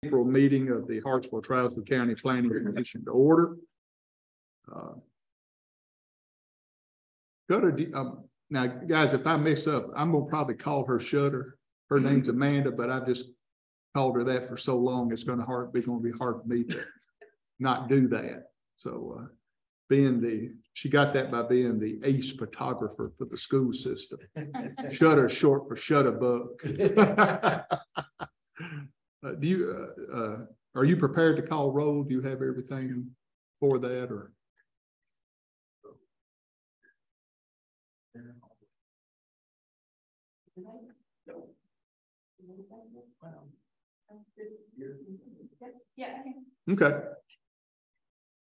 April meeting of the Hartsville-Trousdale County Planning Commission to order. Now, guys, if I mess up, I'm gonna probably call her Shutter. Her name's Amanda, but I've just called her that for so long. It's gonna be hard for me to not do that. So, she got that by being the ace photographer for the school system. Shutter short for Shutterbug. Are you prepared to call roll? Do you have everything for that, or? Yeah. Okay.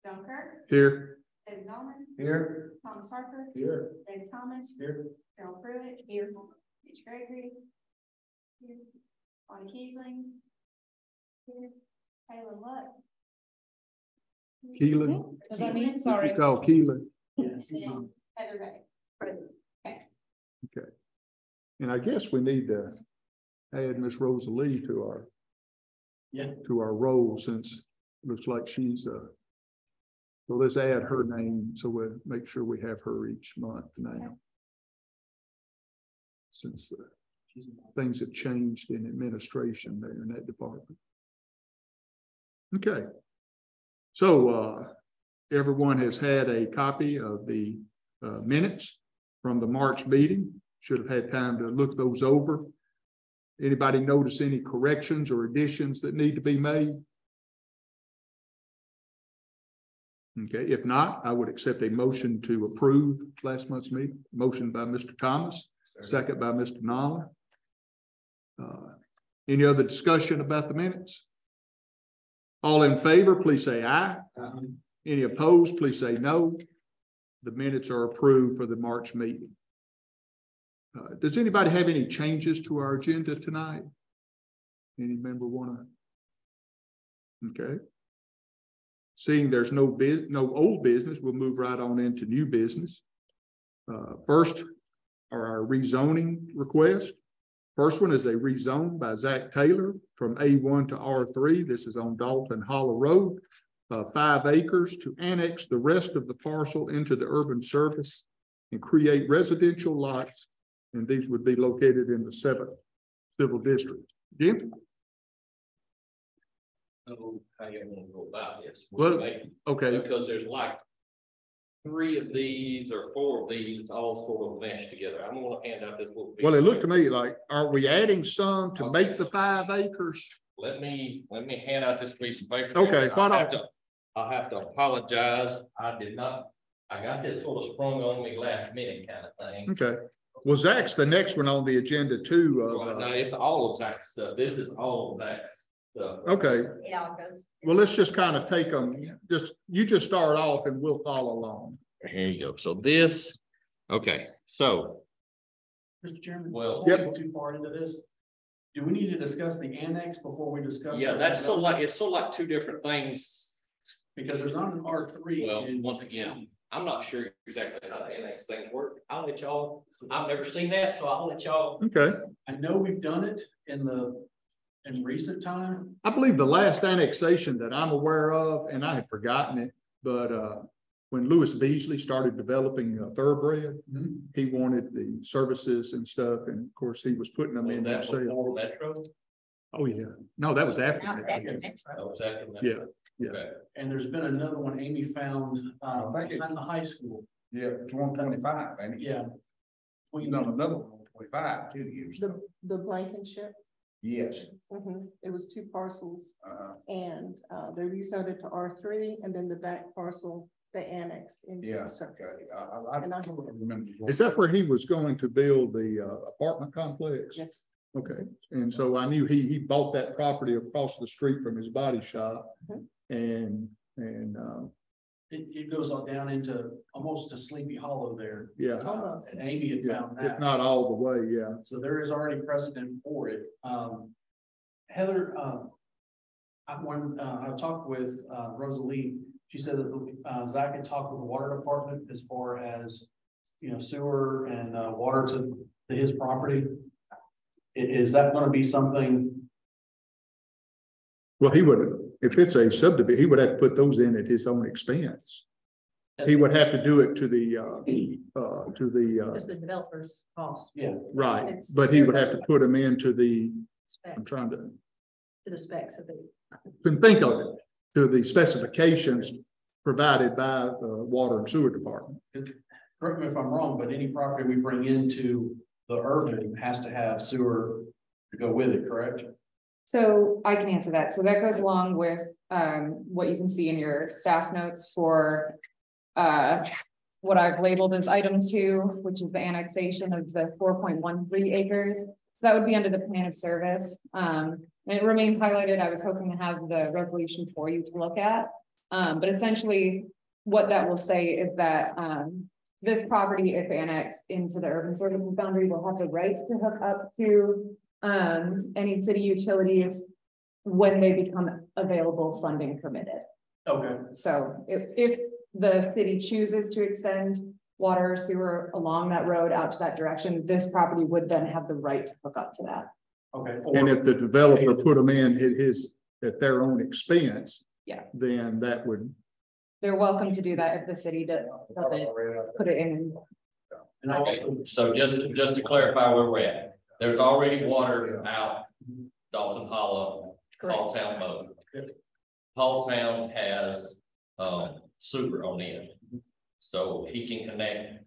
John Kirk. Here. David Norman. Here. Thomas Harper. Here. David Thomas. Here. Carol Pruitt. Here. Mitch Gregory. Here. Bonnie Kiesling. Here. Taylor Luck. Keelan. Does that mean? Sorry. You call Keelan. Heather Bay. Okay. Okay. And I guess we need to add Miss Rosalie to our roll, since it looks like she's so let's add her name so we'll make sure we have her each month now. Since things have changed in administration there in that department. Okay. So everyone has had a copy of the minutes from the March meeting. Should have had time to look those over. Anybody notice any corrections or additions that need to be made? Okay, if not, I would accept a motion to approve last month's meeting. Motion by Mr. Thomas, second by Mr. Nolan. Any other discussion about the minutes? All in favor, please say aye. Any opposed, please say no. The minutes are approved for the March meeting. Does anybody have any changes to our agenda tonight? Any member want to? Okay. Seeing there's no old business, we'll move right on into new business. First are our rezoning requests. First one is a rezone by Zach Taylor from A1 to R3. This is on Dalton Hollow Road, 5 acres to annex the rest of the parcel into the urban service and create residential lots. And these would be located in the 7th Civil District. Jim? Know how you want to go about this. Well, okay. Because there's like 3 of these or 4 of these all sort of meshed together. I'm going to hand out this little. Well, it looked to me like, are we adding some to make the 5 acres? Let me hand out this piece of paper. Okay, I'll have to apologize. I got this sort of sprung on me last minute kind of thing. Okay. Well, Zach's the next one on the agenda too. No, it's all of Zach's stuff. This is all of Zach's stuff. Okay. It all goes. Well, let's just kind of take them. You just start off and we'll follow along. Here you go. So this, okay. So, Mr. Chairman, well, before we go too far into this, do we need to discuss the annex before we discuss? yeah, that's so like, it's so like 2 different things. Because there's not an R3. Well, once again, I'm not sure exactly how the annex things work. I'll let y'all, I've never seen that, so I'll let y'all. Okay. I know we've done it in recent time. I believe the last annexation that I'm aware of, and I had forgotten it, but when Lewis Beasley started developing Thoroughbred, he wanted the services and stuff, and of course he was putting them in that himself. before Metro? Oh yeah, no, that was after. That was after Metro. Yeah. Okay. And there's been another one Amy found behind the high school. Yeah, it's 125, and Yeah. we done another one, 25, 2 years. The Blankenship. Yes. It was 2 parcels, and they rezoned it to R3, and then the back parcel they annexed into the services. I remember. Is that where he was going to build the apartment complex? Yes. Okay, and so I knew he bought that property across the street from his body shop, and It goes on down into almost to Sleepy Hollow there. yeah, And Amy had found that. if not all the way, yeah. So there is already precedent for it. Heather, I talked with Rosalie. She said that Zach had talked with the water department as far as, sewer and water to his property. Is that going to be something Well, he would, if it's a subdivision, he would have to put those in at his own expense. He would have to do it to the, Just the developer's cost. Yeah, right, but he would have to put them into the, I'm Specs, trying to, to the specs of the. can think of it, to the specifications provided by the water and sewer department. correct me if I'm wrong, but any property we bring into the urban has to have sewer to go with it, correct? So I can answer that. So that goes along with what you can see in your staff notes for what I've labeled as item 2, which is the annexation of the 4.13 acres. So that would be under the plan of service. And it remains highlighted. I was hoping to have the resolution for you to look at. But essentially what that will say is that this property, if annexed into the urban services boundary, will have the right to hook up to any city utilities when they become available, funding permitted. Okay. So if the city chooses to extend water or sewer along that road out to that direction, this property would then have the right to hook up to that. Okay. And if the developer put them in at their own expense. Yeah. Then that would, They're welcome to do that if the city doesn't put it in. And I also, So just to clarify where we're at, there's already water out Dalton Hollow, Correct. Halltown mode. Halltown has sewer on it. So he can connect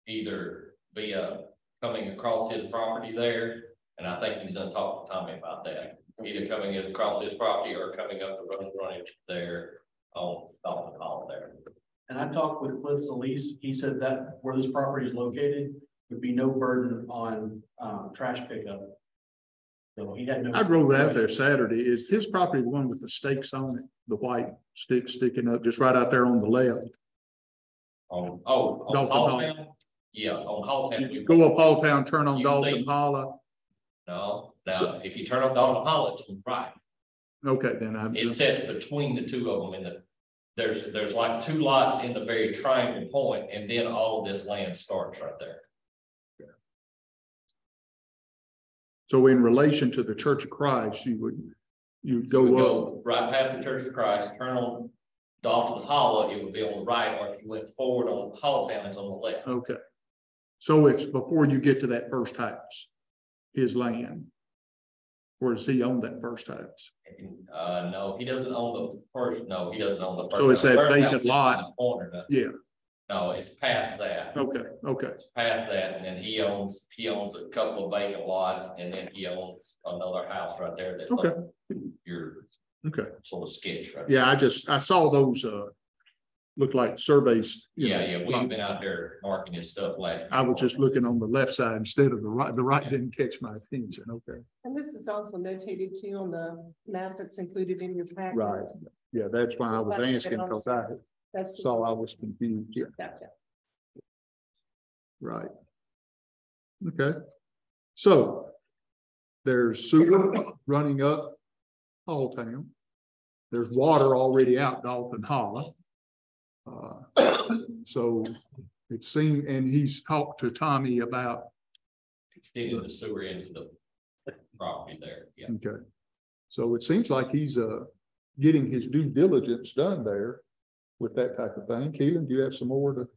either via coming across his property there. And I think he's done talk to Tommy about that. Either coming across his property or coming up the road frontage there on Dalton Hollow there. and I talked with Cliff Solis, he said that where this property is located would be no burden on trash pickup. So he had no. I drove out there Saturday. Is his property the one with the stakes on it? The white sticks sticking up just right out there on the left? On Dalton Hollow. Halltown? Yeah, on Halltown. Go up Halltown, turn on You Dalton see- Hollow. No, So- now, if you turn on Dalton Hollow, it's on the right. Okay, then I'm. It sits between the two of them there's like 2 lots in the very triangle point, and then all of this land starts right there. So in relation to the Church of Christ, you'd You would go up. go right past the Church of Christ, turn on Dalton Hollow, it would be on the right, or if you went forward on Halltown, it's on the left. Okay. So it's before you get to that first house, his land. Or does he own that first house? No, he doesn't own the first, no, he doesn't own the first. So it's house. that First vacant house sits in lot. the corner, no. Yeah, No, it's past that. okay, Past that, and then he owns a couple of vacant lots, and then he owns another house right there that's Okay. like your okay. sort of sketch right Yeah, I saw those, look like surveys. you there. Yeah, know, we've been out there marking his stuff last. I was just looking on the left side instead of the right. The right didn't catch my attention. Okay. And this is also notated too on the map that's included in your packet. Right. Yeah, that's why I was asking, because I That's the- saw I was confused. Yeah, Gotcha. right. Okay. So there's sewer running up Halltown. There's water already out Dalton Hollow. So it seemed, and he's talked to Tommy about, Extending the sewer into the property there, yeah. okay. So it seems like he's getting his due diligence done there with that type of thing. Keelan, do you have some more to?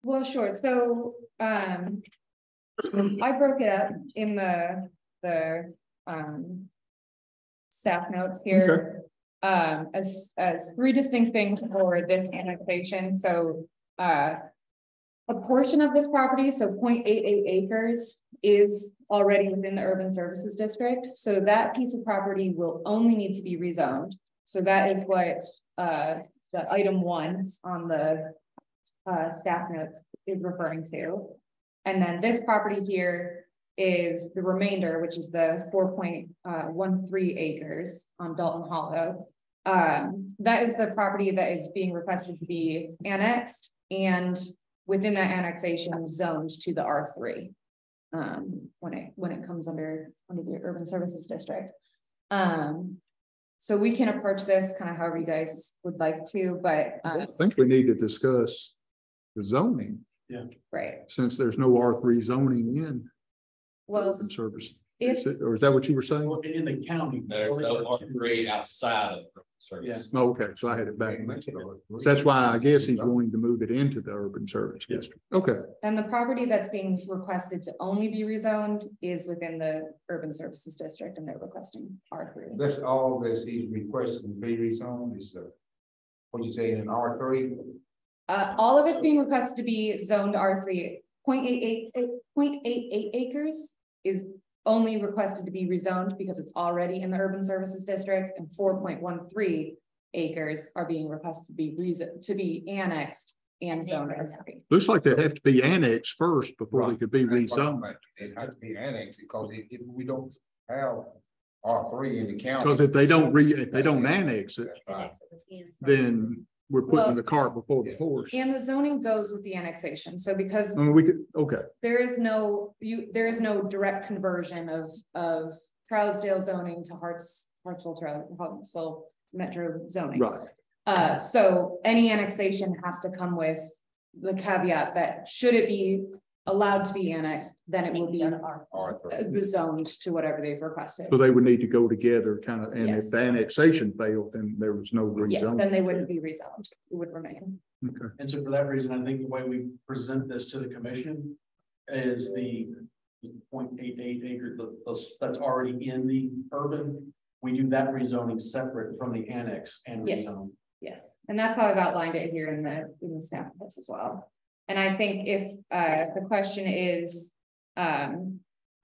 Well, sure. So I broke it up in the staff notes here. As 3 distinct things for this annexation. So a portion of this property, so 0.88 acres, is already within the urban services district. So that piece of property will only need to be rezoned. So that is what the item 1 on the staff notes is referring to. And then this property here is the remainder, which is the 4.13 acres on Dalton Hollow. That is the property that is being requested to be annexed, and within that annexation zoned to the R3. When it comes under the urban services district. So we can approach this kind of however you guys would like to, but I think we need to discuss the zoning. right. Since there's no R3 zoning in Well, urban service. If, Or is that what you were saying? Well, in the county. There's no R3 outside of urban service. Oh, okay, so I had it back. So that's why I guess he's going to move it into the urban service district. Okay, and the property that's being requested to only be rezoned is within the urban services district, and they're requesting R3. That's all that he's requesting to be rezoned is what you say in R3? All of it being requested to be zoned R3, 0.88 acres is only requested to be rezoned because it's already in the urban services district, and 4.13 acres are being requested to be annexed and zoned R3. looks like they have to be annexed first before they could be rezoned. It has to be annexed because if we don't have R3 in the county. Because if they don't annex it, then we're putting the cart before the horse. And the zoning goes with the annexation, so because I mean, we could, okay, there is no direct conversion of Trousdale zoning to Hartsville Metro zoning. right. So any annexation has to come with the caveat that should it be allowed to be annexed, then it will be zoned to whatever they've requested. So they would need to go together kind of, and Yes. if the annexation failed, then there was no Yes, rezone. then they wouldn't be rezoned, it would remain. Okay. And so for that reason, I think the way we present this to the commission is the 0.88 acre, that's already in the urban. We do that rezoning separate from the annex and Yes. rezone. Yes, and that's how I've outlined it here in the staff notes as well. And I think if the question is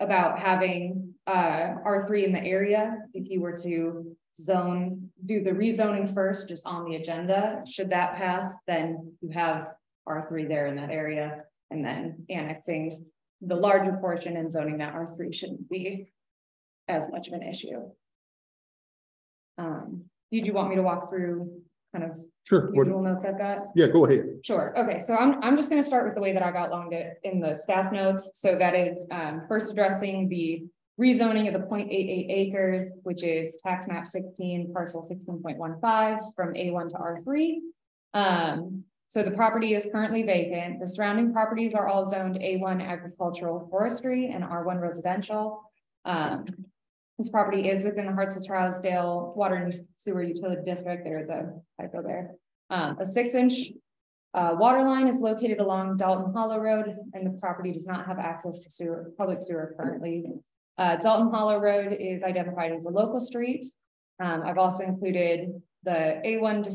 about having R3 in the area, if you were to do the rezoning first, just on the agenda, should that pass, then you have R3 there in that area, and then annexing the larger portion and zoning that R3 shouldn't be as much of an issue. Did you want me to walk through kind of Sure. usual notes I've got? Yeah, go ahead. Sure. Okay, so I'm just going to start with the way that I've outlined it in the staff notes. So that is first addressing the rezoning of the 0.88 acres, which is tax map 16, parcel 16.15 from A1 to R3. So the property is currently vacant. The surrounding properties are all zoned A1 agricultural forestry and R1 residential. This property is within the Hartsville-Trousdale Water and Sewer Utility District. There is a typo there. A 6-inch water line is located along Dalton Hollow Road, and the property does not have access to public sewer currently. Dalton Hollow Road is identified as a local street. I've also included the A1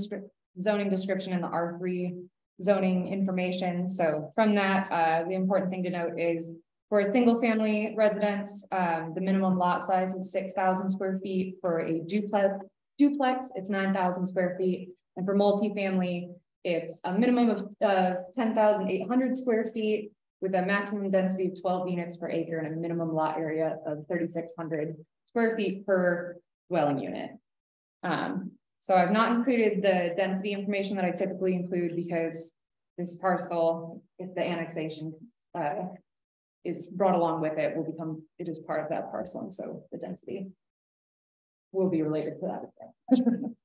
zoning description and the R3 zoning information. So from that, the important thing to note is for a single family residence, the minimum lot size is 6,000 square feet. For a duplex, it's 9,000 square feet. And for multifamily, it's a minimum of 10,800 square feet with a maximum density of 12 units per acre and a minimum lot area of 3,600 square feet per dwelling unit. So I've not included the density information that I typically include because this parcel, if the annexation is brought along with it, it is part of that parcel, and so the density will be related to that as well.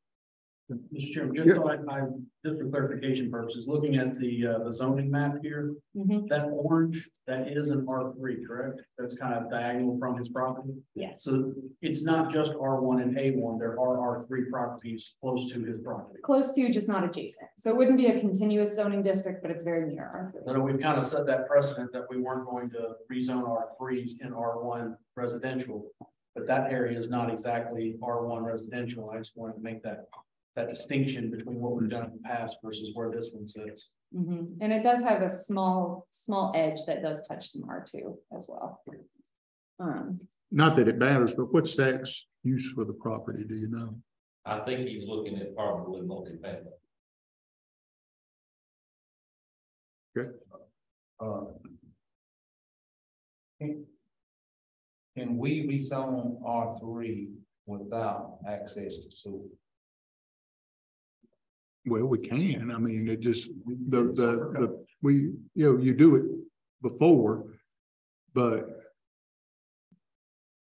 Mr. Chairman, just so just for clarification purposes, looking at the zoning map here, that orange, that is an R3, correct? That's kind of diagonal from his property. Yes. So it's not just R1 and A1, there are R3 properties close to his property. Close to, just not adjacent. So it wouldn't be a continuous zoning district, but it's very near R3. So we've kind of set that precedent that we weren't going to rezone R3s in R1 residential, but that area is not exactly R1 residential. I just wanted to make that distinction between what we've done in the past versus where this one sits. And it does have a small edge that does touch some R2 as well. Not that it matters, but what's tax use for the property, do you know? I think he's looking at probably multifamily. Okay. Can we rezone R3 without access to sewer? Well, we can. I mean, it just, you do it before, but.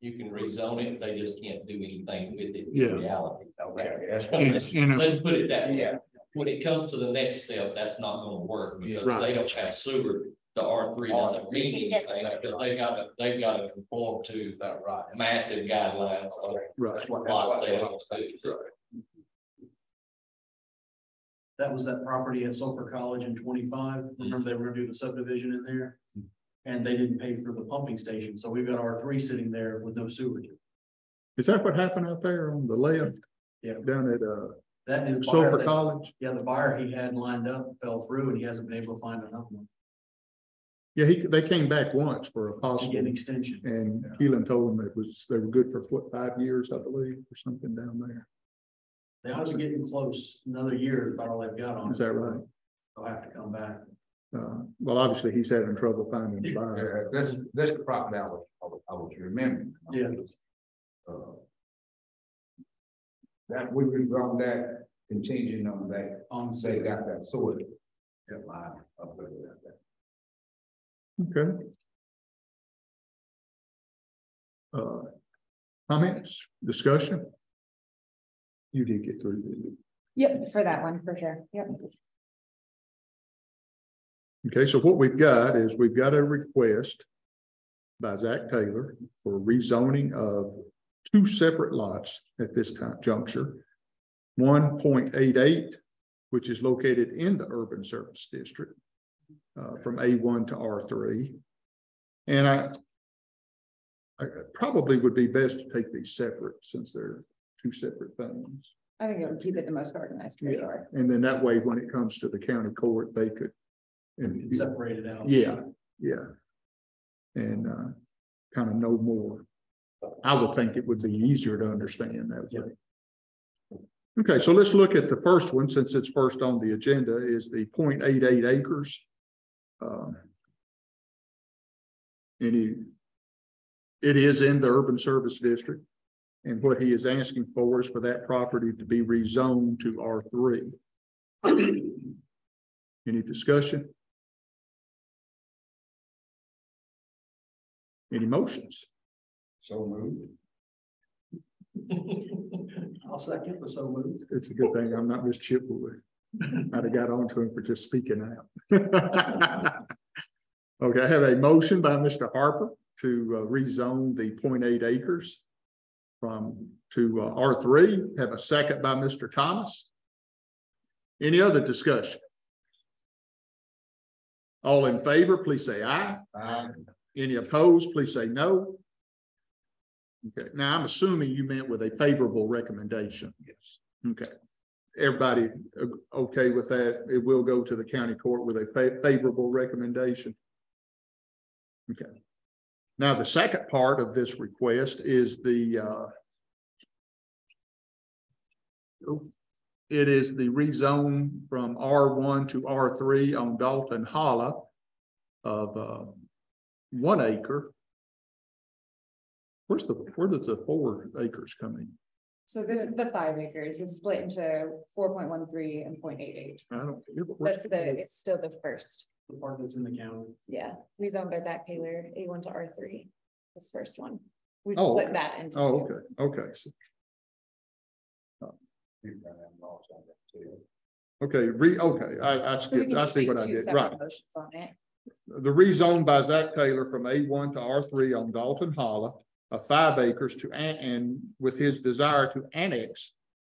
You can rezone it, they just can't do anything with it Yeah. in reality. Okay. Let's put it that way. When it comes to the next step, that's not gonna work because Right. they don't have sewer. the R3 doesn't mean anything, because they've got to conform to That right. massive guidelines of Right. lots they have to. That was that property at Sulphur College in 25. Remember, they were gonna do the subdivision in there? And they didn't pay for the pumping station, so we've got R3 sitting there with no sewer. Is that what happened out there on the left? Yeah. Down at, That is. Sulphur College? Yeah, the buyer he had lined up fell through and he hasn't been able to find another one. Yeah, they came back once for a To possible, get an extension. and Keelan told them they were good for what, 5 years, I believe, or something down there. They ought to be getting close. Another year is about all they've got on. Is that right? They'll have to come back. Well, obviously, he's having trouble finding a buyer. That's the property I was remembering. Yeah. That we was on that contingent on that, On they got that sort of. Line up there. Okay. Comments, discussion? You did get through, didn't you? Yep, for that one, for sure, yep. Okay, so what we've got is we've got a request by Zach Taylor for rezoning of 2 separate lots at this time juncture. 1.88, which is located in the urban service district, from A1 to R3. And I probably would be best to take these separate since they're 2 separate things. I think it would keep it the most organized. For sure. And then that way, when it comes to the county court, they could. And Separate it out. yeah, and kind of know more. I would think it would be easier to understand that way. Okay, so let's look at the first one, since it's first on the agenda, is the 0.88 acres. It is in the urban service district, and what he is asking for is for that property to be rezoned to R3. Any discussion? Any motions? So moved. I'll second the so moved. It's a good thing I'm not Miss Chipwood. I'd have got on to him for just speaking out. Okay, I have a motion by Mr. Harper to rezone the 0.8 acres to R3. Have a second by Mr. Thomas. Any other discussion? All in favor, please say aye. Aye. Any opposed, please say no. Okay, now I'm assuming you meant with a favorable recommendation. Yes. Okay. Everybody okay with that? It will go to the county court with a favorable recommendation. Okay. Now, the second part of this request is it is the rezone from R1 to R3 on Dalton Hollow of 1 acre. Where does the 4 acres come in? So this is the 5 acres. It's split into 4.13 and 0.88. I don't. It's still the first. The part that's in the county. Yeah, rezoned by Zach Taylor, A1 to R3. This first one. We Oh, split that into. Oh, 2. okay. So, okay, I So we skipped. can I just see make what I 2 did. separate Right. motions on it. The rezone by Zach Taylor from A1 to R3 on Dalton Hollow of 5 acres and with his desire to annex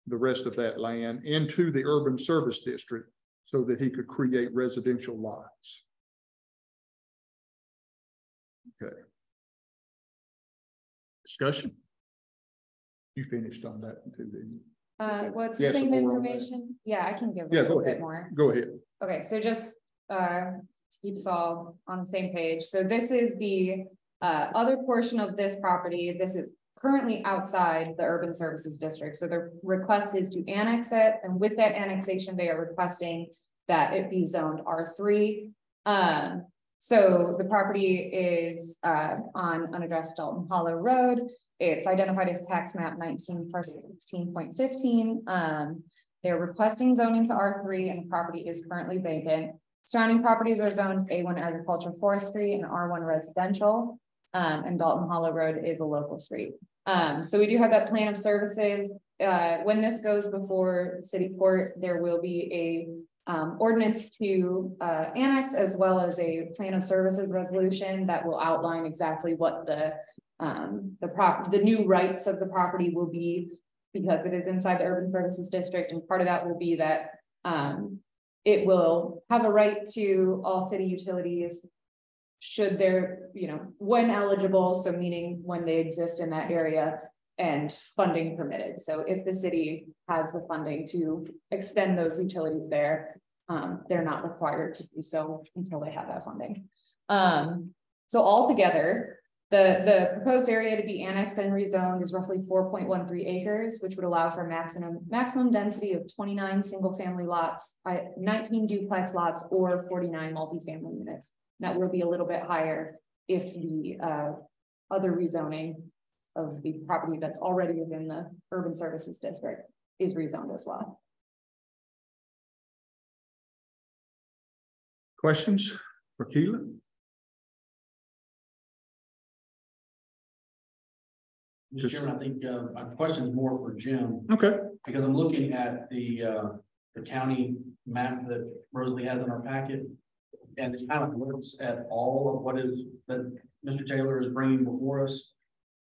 the rest of that land into the urban service district so that he could create residential lots. Okay. Discussion? You finished on that one too, didn't you? What's Yes, the same more on that. information? Yeah, I can give a Yeah, go little bit ahead. more. Go ahead. Okay, so just to keep us all on the same page. So this is the other portion of this property. This is currently outside the urban services district. So the request is to annex it. And with that annexation, they are requesting that it be zoned R3. So the property is on unaddressed Dalton Hollow Road. It's identified as tax map 19 parcel 16.15. They're requesting zoning to R3 and the property is currently vacant. Surrounding properties are zoned A1 agriculture forestry and R1 residential. And Dalton Hollow Road is a local street. So we do have that plan of services. When this goes before city court, there will be a ordinance to annex, as well as a plan of services resolution that will outline exactly what the new rights of the property will be, because it is inside the urban services district, and part of that will be that it will have a right to all city utilities should there, when eligible, so meaning when they exist in that area, and funding permitted. So if the city has the funding to extend those utilities there, they're not required to do so until they have that funding. So altogether, the proposed area to be annexed and rezoned is roughly 4.13 acres, which would allow for maximum density of 29 single family lots, 19 duplex lots, or 49 multifamily units. That will be a little bit higher if the other rezoning of the property that's already within the urban services district is rezoned as well. Questions for Keelan? Mr. Chairman, I think my question is more for Jim, Okay. because I'm looking at the county map that Rosalie has in our packet. And it kind of looks at all of what is that Mr. Taylor is bringing before us.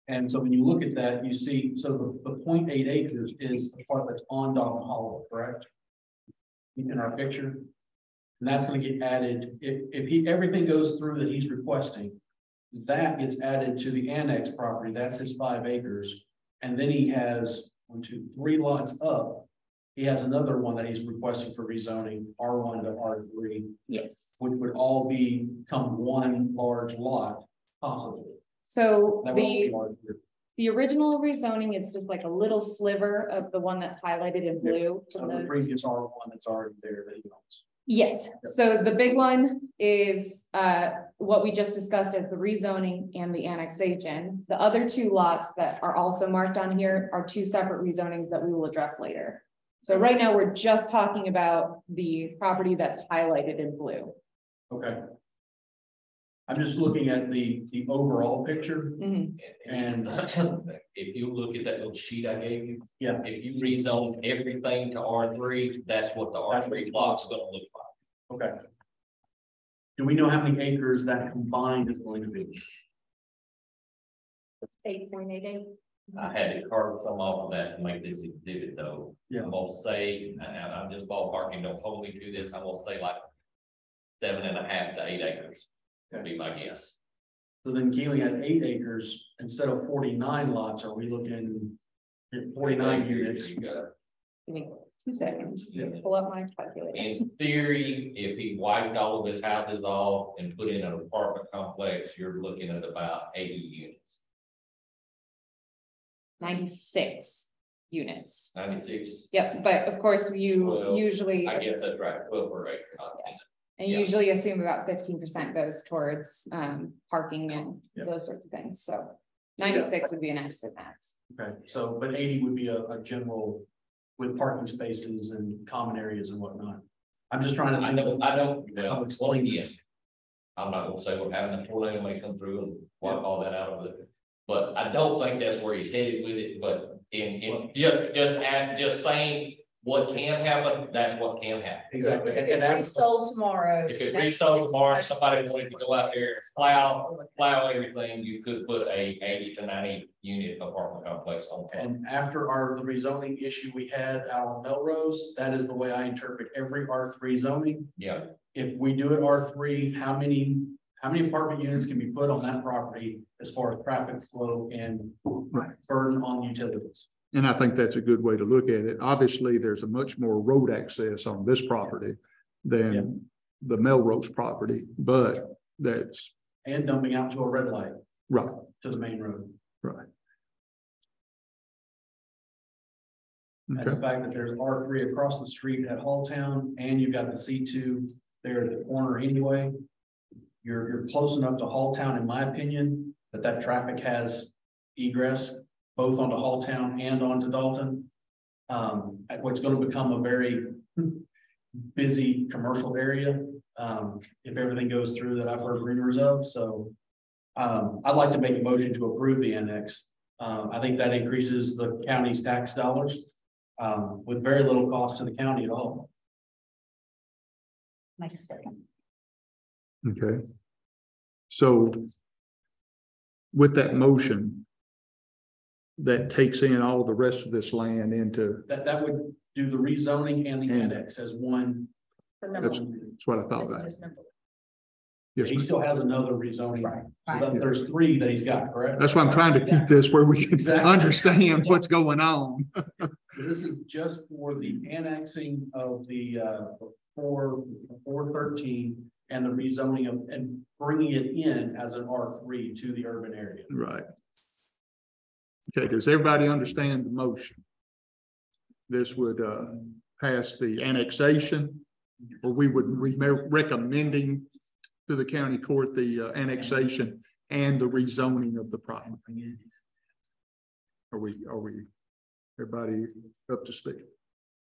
And so when you look at that, you see, so the 0.8 acres is the part that's on Dalton Hollow, correct? In our picture. And that's going to get added, if everything goes through that he's requesting, that gets added to the annex property. That's his 5 acres. And then he has 1, 2, 3 lots up. He has another one that he's requesting for rezoning, R1 to R3. Yes. Which would all become one large lot, possibly. So the original rezoning is just like a little sliver of the one that's highlighted in blue. So the previous R1 that's already there that he owns. Yes, so the big one is what we just discussed as the rezoning and the annexation. The other 2 lots that are also marked on here are 2 separate rezonings that we will address later. So right now we're just talking about the property that's highlighted in blue. Okay. I'm just looking at the overall picture. Mm-hmm. And if you look at that little sheet I gave you. Yeah. If you rezone everything to R3, that's what the R3 block's gonna look like. Okay. Do we know how many acres that combined is going to be? It's 8.88. I had to carve some off of that to make this exhibit though. Yeah. I'm gonna say, and I'm just ballparking, don't hold me to this, I'm gonna say like 7.5 to 8 acres. Would be my guess. So then Keeling had 8 acres instead of 49 lots. Are we looking at 49 units? You got, Give me 2 seconds. Yeah. Pull up my calculator. in theory, if he wiped all of his houses off and put in an apartment complex, you're looking at about 80 units. 96 units. 96. Yep, but of course you Well, usually. I guess that's right, 12 per acre, not 10. And Yeah. usually assume about 15% goes towards parking and Yeah. those sorts of things. So 96 would be an absolute max. Okay, so but 80 would be a general with parking spaces and common areas and whatnot. I'm just trying to. I don't, I'll well, explain yes. I'm not gonna say what happened, a tornado may come through and wipe all that out of it. But I don't think that's where he's headed with it, but in just saying what can happen, that's what can happen. Exactly. If it resold tomorrow. If it resold tomorrow, somebody wanted to go out there and plow everything, you could put a 80 to 90 unit apartment complex on top. And after the rezoning issue we had out on Melrose, that is the way I interpret every R3 zoning. Yeah, If we do it R3, how many apartment units can be put on that property as far as traffic flow and burden on utilities? And I think that's a good way to look at it. Obviously, there's a much more road access on this property than the Melrose property, but that's And dumping out to a red light right, to the main road. right. And Okay, the fact that there's R3 across the street at Halltown and you've got the C2 there at the corner anyway. You're close enough to Halltown, in my opinion, that traffic has egress both onto Halltown and onto Dalton. What's going to become a very busy commercial area if everything goes through that I've heard rumors of. So I'd like to make a motion to approve the annex. I think that increases the county's tax dollars with very little cost to the county at all. Make a statement. Okay. So with that motion, that takes in all the rest of this land into, That would do the rezoning and the And- annex as one. For number that's, one. that's what I thought This is about. just number one. Yes, He ma'am. still has another rezoning. Right, So right. that there's three that he's got, correct? That's why I'm trying to keep this where we can Exactly. understand what's going on. This is just for the annexing of the four 13 and the rezoning of, and bringing it in as an R3 to the urban area. Right. Okay, does everybody understand the motion? This would pass the annexation, or we would be recommending to the county court the annexation and the rezoning of the property. Are we, everybody up to speed?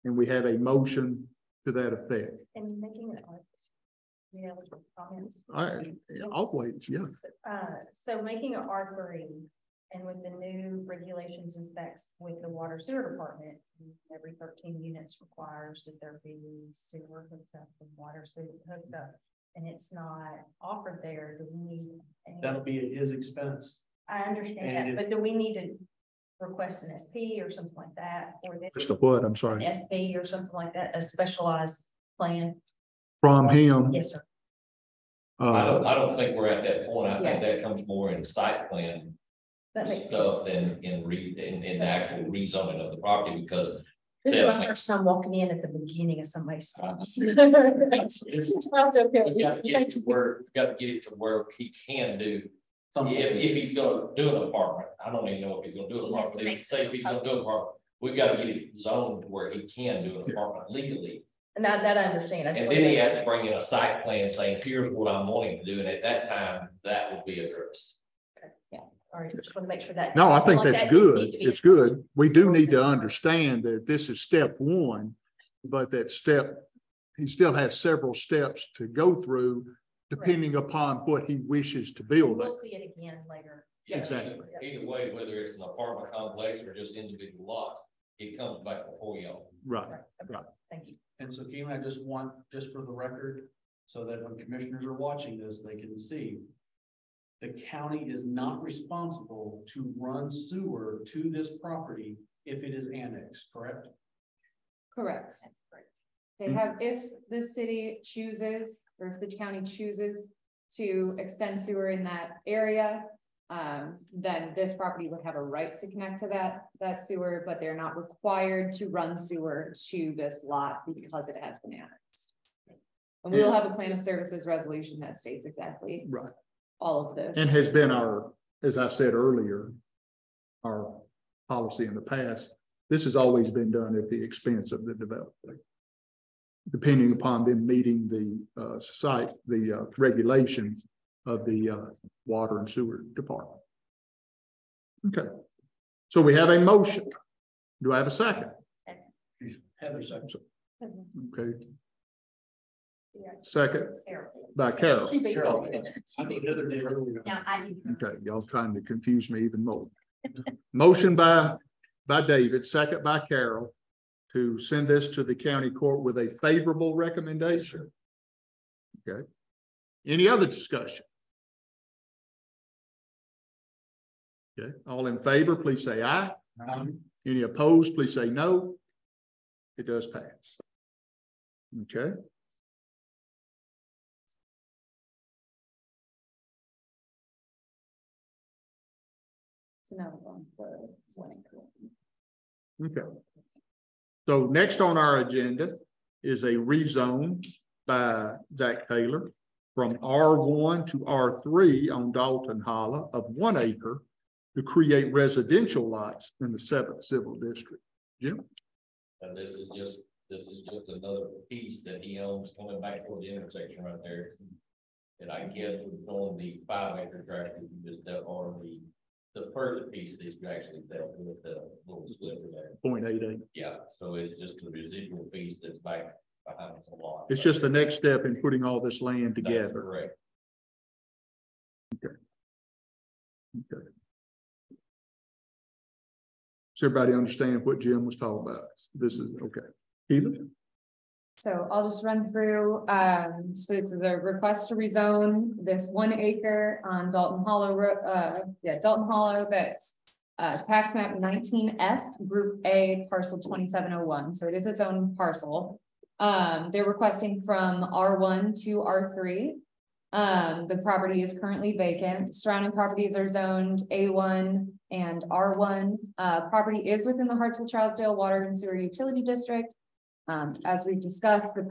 And we have a motion to that effect. And making it arts. Yeah, comments. Always, yeah. So making it R3 and with the new regulations and specs with the water sewer department, every 13 units requires that there be sewer hooked up and water sewer hooked up. And it's not offered there. Do we need? That'll be at his expense. I understand And that, if- but do we need to request an SP or something like that? Or Just a what, I'm an sorry, SP or something like that, a specialized plan? from him. Yes, sir. I don't think we're at that point. I think that comes more in site plan That makes sense. stuff than in the actual rezoning of the property, because This is Yeah. my first time walking in at the beginning of somebody's house. we got to get it to where he can do. If he's gonna do an apartment, I don't even know if he's gonna do an He has to apartment. make Say if he's gonna do an apartment, we've got to get it zoned where he can do an apartment legally. And that I understand. I just And wanna then he make has sure. to bring in a site plan saying, here's what I'm wanting to do, and at that time, that will be addressed. All right, just want to make sure that. No, I think something like that's that didn't good. need to be It's in- good. We do need to understand that this is step one, but that step, he still has several steps to go through depending upon what he wishes to build. We'll see it again later. Yeah, Exactly. Either way, whether it's an apartment complex or just individual lots, it comes back before y'all. Right. Right, okay, Right. thank you. And so Keelan, I just want, just for the record, so that when commissioners are watching this, they can see. The county is not responsible to run sewer to this property if it is annexed, correct? Correct. That's correct. They have, if the city chooses, or if the county chooses to extend sewer in that area, then this property would have a right to connect to that sewer, but they're not required to run sewer to this lot because it has been annexed. And we will have a plan of services resolution that states exactly Right. all of this. And has been our, as I said earlier, our policy in the past. This has always been done at the expense of the developer, depending upon them meeting the regulations of the water and sewer department. Okay, so we have a motion. Do I have a second? Heather second. Okay. Second by Carol. She beat Carol. me. I think Heather did earlier. Now, Okay, y'all trying to confuse me even more. Motion by David, second by Carol, to send this to the county court with a favorable recommendation. Okay. Any other discussion? Okay, all in favor, please say aye. Any opposed, please say no. It does pass. Okay. It's another one for zoning court. Okay. So next on our agenda is a rezone by Zach Taylor from R1 to R3 on Dalton Hollow of 1 acre to create residential lots in the 7th Civil District. Jim? And this is just another piece that he owns coming back toward the intersection right there. And I guess we're on the 5 acre tract, you just, or the first piece that you actually dealt with the little sliver there. 0.88. Yeah, so it's just the residual piece that's back behind some lot. It's just the next step in putting all this land That's together. correct. Okay. Does everybody understand what Jim was talking about? This is okay. Keelan? So I'll just run through, so it's the request to rezone this 1 acre on Dalton Hollow, Dalton Hollow, that's tax map 19F, group A, parcel 2701, so it is its own parcel. They're requesting from R1 to R3. The property is currently vacant. Surrounding properties are zoned A1 and R1. Property is within the Hartsville-Trousdale Water and Sewer Utility District. As we've discussed, the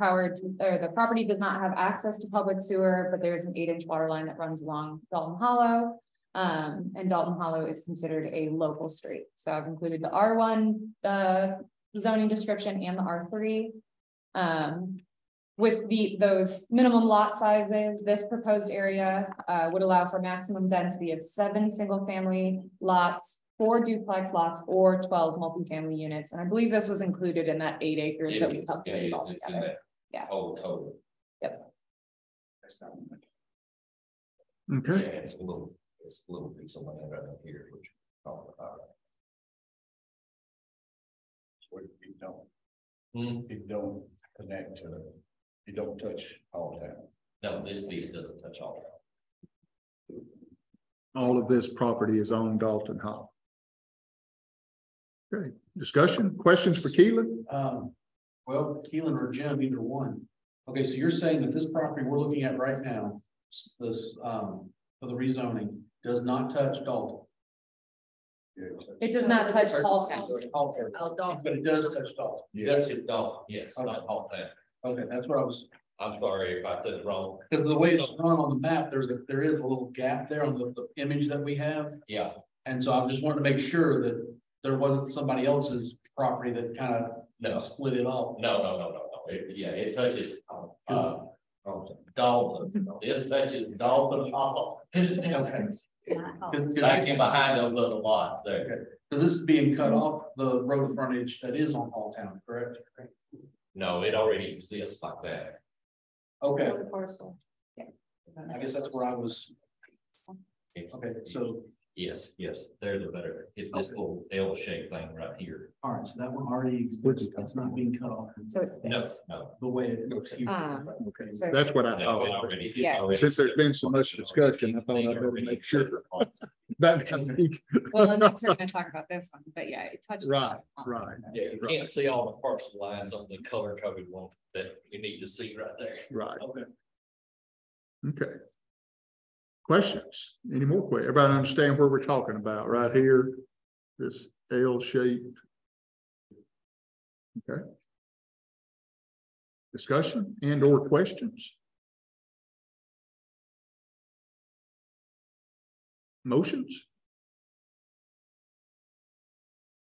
property does not have access to public sewer, but there's an 8-inch water line that runs along Dalton Hollow. And Dalton Hollow is considered a local street. So I've included the R1 zoning description and the R3. With those minimum lot sizes, this proposed area would allow for maximum density of 7 single-family lots, 4 duplex lots, or 12 multifamily units. And I believe this was included in that 8 acres that we calculated all together. Yeah. Oh, total. Yep. Okay, Yeah, it's a little piece of land right up here, which. It don't connect to, it don't touch all that. No, this piece doesn't touch all. all of this property is on Dalton Hollow. Okay, discussion, questions for Keelan? Well, Keelan or Jim, either one. Okay, so you're saying that this property we're looking at right now, this, for the rezoning, does not touch Dalton. It does not touch Halltown. But it does touch Dalton. That's it, no, yes, Okay. not all that. Okay, that's what I was, I'm sorry if I said it wrong. because the way it's drawn on the map, there is a little gap there on the image that we have. Yeah, And so I just wanted to make sure that there wasn't somebody else's property that kind of no, split it off. no. It touches, Dalton. It touches Dalton Hollow. Back in behind those little lots there. So this is being cut off the road frontage that is on Halltown, correct? No, it already exists like that. Okay, The parcel. I guess that's where I was, It's- okay, so, Yes, they're the better. It's this little L-shaped thing right here. all right, so that one already exists, it's not being cut off So it's No, this. no. the way it looks here. Okay, So- that's what I No, it thought. already- it's Yeah. already- Since there's been so much discussion, I thought I'd better make sure. That kind of- Well, and next we're gonna talk about this one, but yeah, it touched. Right, right, Yeah, you can't see all the parcel lines on the color coded one that you need to see right there. right. Okay. Okay. Questions? Any more questions? Everybody understand where we're talking about right here? This L shaped. Okay. Discussion and or questions? Motions?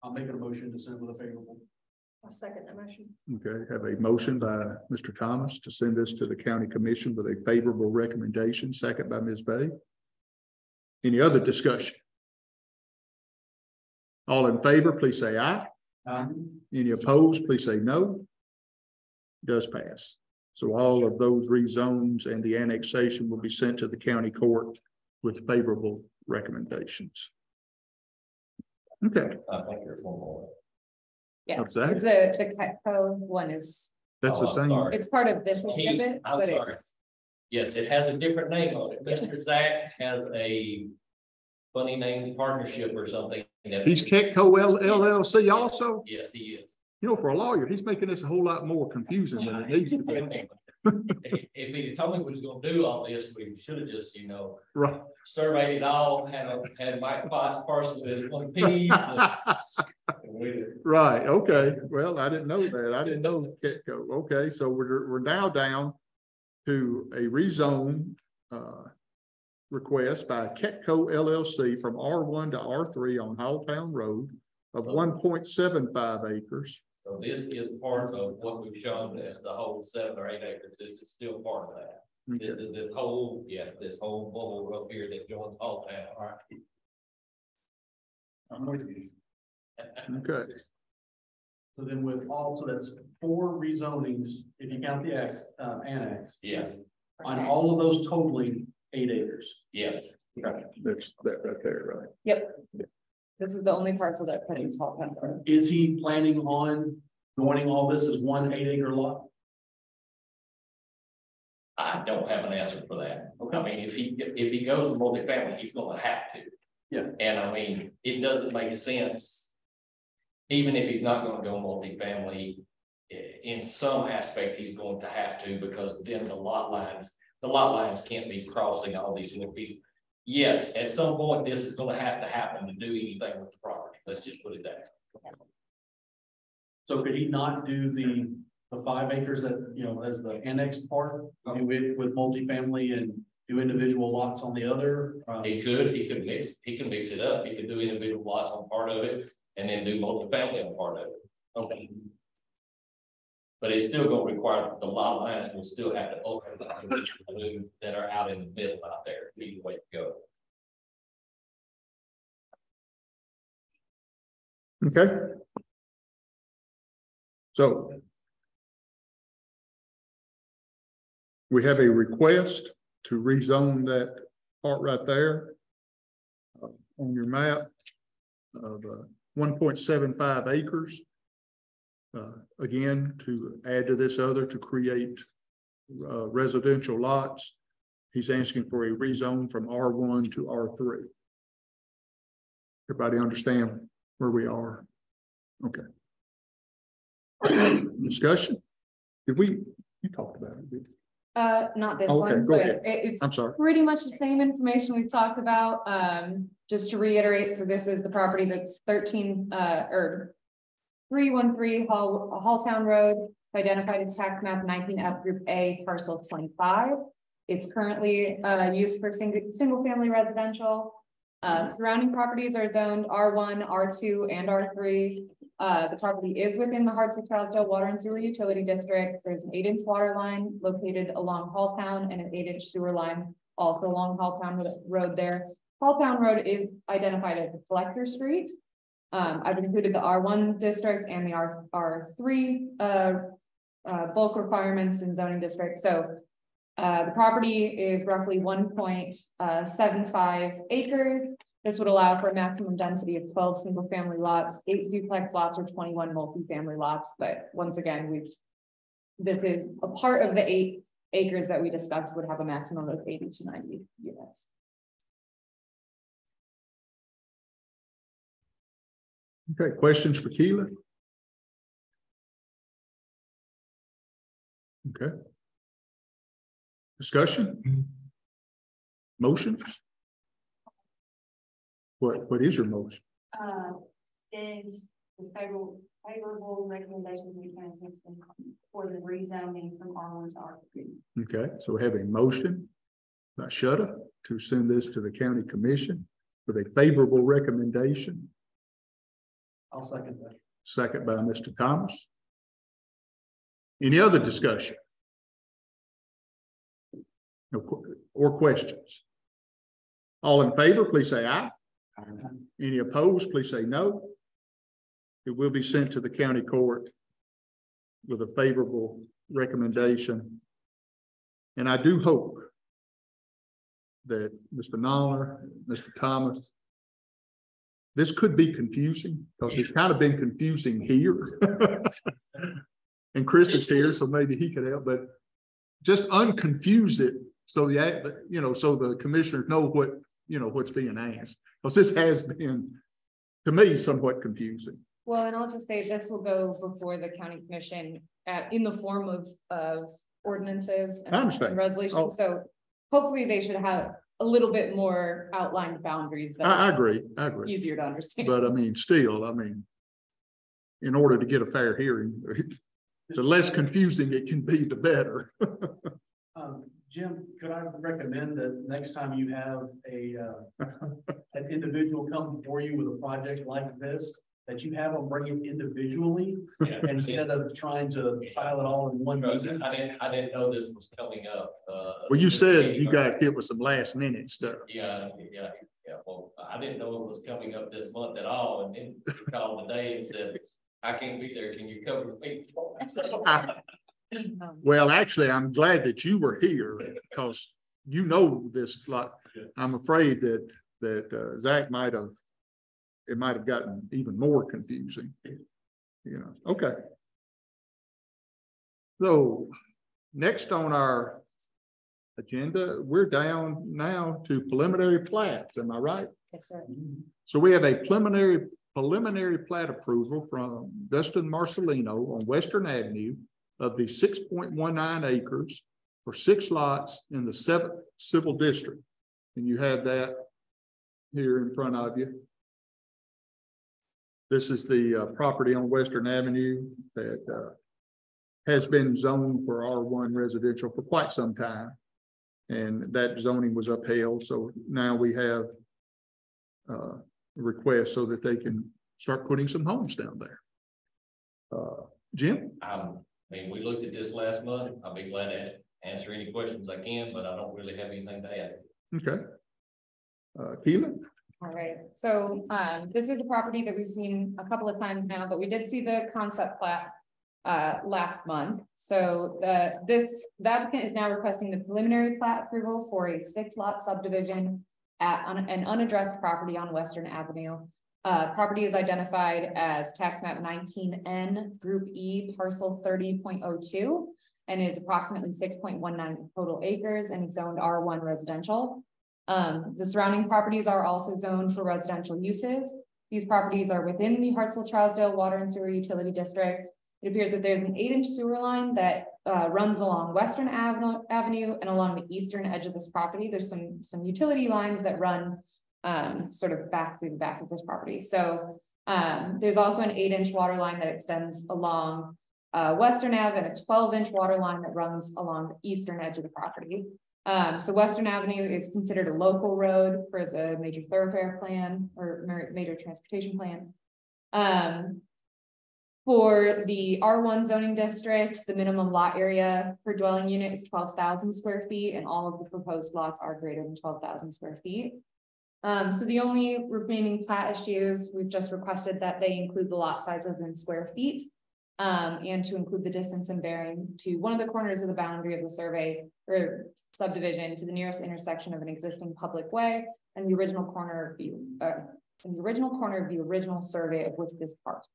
I'll make a motion to send with a favorable. I'll second that motion. Okay, have a motion by Mr. Thomas to send this to the county commission with a favorable recommendation, second by Ms. Bay. Any other discussion? All in favor, please say aye. Any opposed, please say no. Does pass. So all of those rezones and the annexation will be sent to the county court with favorable recommendations. Okay, I think there's one more. Yeah, What's it's that? the Cutco one is, that's the Oh, I'm same. sorry. it's part of this He- exhibit, I'm but sorry. it's. Yes, it has a different name on it. Mr. Zach has a funny name partnership or something. that- He's Ketco LLC also. Yes, he is. You know, for a lawyer, he's making this a whole lot more confusing than it needs to be. If he told me we was gonna do all this, we should have just, Right. surveyed it all, had Mike Potts parcel as one piece. Right, okay. Well, I didn't know that. I didn't know Ketco. Okay, so we're now down to a rezone request by Ketco LLC from R1 to R3 on Halltown Road of 1.75 acres. So this is part of what we've shown as the whole 7 or 8 acres. This is still part of that. This Okay. is this whole bubble up here that joins all town. All right. I'm with you. Okay, So then with all, so that's 4 rezonings, if you count the annex. Yes, On all of those totaling 8 acres. yes. that's that right there, right? Yep. This is the only parcel that Penny's Halltown. Is he planning on joining all this as one 8 acre lot? don't have an answer for that. I mean, if he goes to multifamily, he's gonna have to. Yeah. And I mean, it doesn't make sense. Even if he's not gonna go multifamily, in some aspect, he's going to have to, because then the lot lines can't be crossing all these little pieces. Yes, at some point, this is gonna have to happen to do anything with the property. Let's just put it that way. So could he not do the 5 acres that, you know, as the annex part, do it with multifamily and do individual lots on the other? He can mix it up. He could do individual lots on part of it and then do multifamily on part of it. Okay. But it's still gonna require, the lot lines will still have to open that are out in the middle out there, be the way to go. Okay. So we have a request to rezone that part right there on your map of 1.75 acres. Again, to add to this other, to create residential lots. He's asking for a rezone from R1 to R3. Everybody understand where we are? Okay. Discussion? You talked about it, didn't you? Not this Okay, one, go but ahead. it's I'm sorry. pretty much the same information we've talked about. Just to reiterate, so this is the property that's 313 Halltown Road, identified as tax map 19F Group A, parcel 25. It's currently used for single family residential. Surrounding properties are zoned R1, R2, and R3. The property is within the Hartsville-Trousdale Water and Sewer Utility District. There's an 8-inch water line located along Halltown and an 8-inch sewer line also along Halltown Road there. Halltown Road is identified as a collector street. I've included the R1 district and the R3 bulk requirements in zoning district. So the property is roughly 1.75 acres. This would allow for a maximum density of 12 single family lots, 8 duplex lots, or 21 multifamily lots. But once again, this is a part of the 8 acres that we discussed would have a maximum of 80 to 90 units. Okay, questions for Keela? Okay. Discussion? Motions? What is your motion? Is the favorable recommendation we can for the rezoning from R1 to R3. Okay, so we have a motion by Shutta to send this to the county commission with a favorable recommendation. I'll second that. Second by Mr. Thomas. Any other discussion? No, or questions? All in favor, please say aye. Any opposed, please say no. It will be sent to the county court with a favorable recommendation. And I do hope that Mr. Noller, Mr. Thomas, this could be confusing because it's kind of been confusing here. And Chris is here, so maybe he could help, but just unconfuse it so so the commissioners know what's being asked. Because this has been, to me, somewhat confusing. Well, and I'll just say this will go before the county commission in the form of ordinances and resolutions. Oh. So hopefully they should have a little bit more outlined boundaries. That I agree. easier to understand. But I mean, in order to get a fair hearing, the less confusing it can be, the better. Jim, could I recommend that next time you have an individual come before you with a project like this, that you have them bring it individually instead of trying to file it all in one meeting? I didn't know this was coming up. Well, you said you got hit with some last minute stuff. Yeah. Well, I didn't know it was coming up this month at all, and then he called today and said, "I can't be there. Can you cover me?" Well, actually, I'm glad that you were here because you know this lot. I'm afraid that Zach might have gotten even more confusing. Okay. So next on our agenda. We're down now to preliminary plats, am I right? Yes, sir. So we have a preliminary plat approval from Dustin Marcelino on Western Avenue of the 6.19 acres for 6 lots in the 7th Civil District. And you have that here in front of you. This is the property on Western Avenue that has been zoned for R1 residential for quite some time. And that zoning was upheld. So now we have request so that they can start putting some homes down there. Jim? I mean, we looked at this last month. I'll be glad to answer any questions I can, but I don't really have anything to add. Okay. Keelan? All right, so this is a property that we've seen a couple of times now, but we did see the concept plat last month. So the applicant is now requesting the preliminary plat approval for a 6-lot subdivision at an unaddressed property on Western Avenue. Property is identified as tax map 19N Group E parcel 30.02 and is approximately 6.19 total acres and is zoned R1 residential. The surrounding properties are also zoned for residential uses. These properties are within the Hartsville-Trousdale Water and Sewer Utility Districts. It appears that there's an 8-inch sewer line that runs along Western Avenue and along the eastern edge of this property. There's some utility lines that run sort of back through the back of this property. So there's also an 8-inch water line that extends along Western Ave and a 12-inch water line that runs along the eastern edge of the property. So Western Avenue is considered a local road for the major thoroughfare plan or major transportation plan. For the R1 zoning district, the minimum lot area per dwelling unit is 12,000 square feet, and all of the proposed lots are greater than 12,000 square feet. So the only remaining plat issues, we've just requested that they include the lot sizes in square feet, and to include the distance and bearing to one of the corners of the boundary of the survey or subdivision to the nearest intersection of an existing public way and the original corner of the original survey of which this part.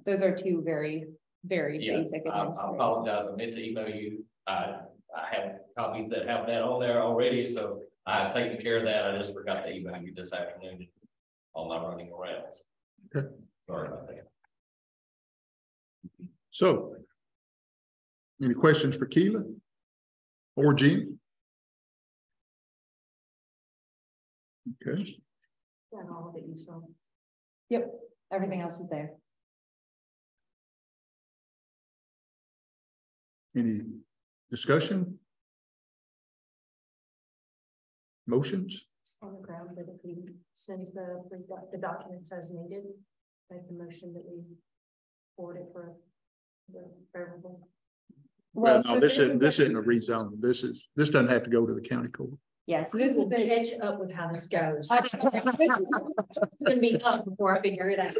Those are two very basic. I apologize. I meant to email you. I have copies that have that on there already, so I've taken care of that. I just forgot to email you this afternoon on my running around. Okay. Sorry about that. So, any questions for Keelan or Jim? Okay. And all of it you saw. Yep, everything else is there. Any discussion? Motions? On the ground that if he sends the documents as needed, make the motion that we forward it for the favorable. Well, so no, this isn't a rezone. This doesn't have to go to the county court. Yeah, so this is the Catch up with how this goes. It's gonna be up before I figure it out.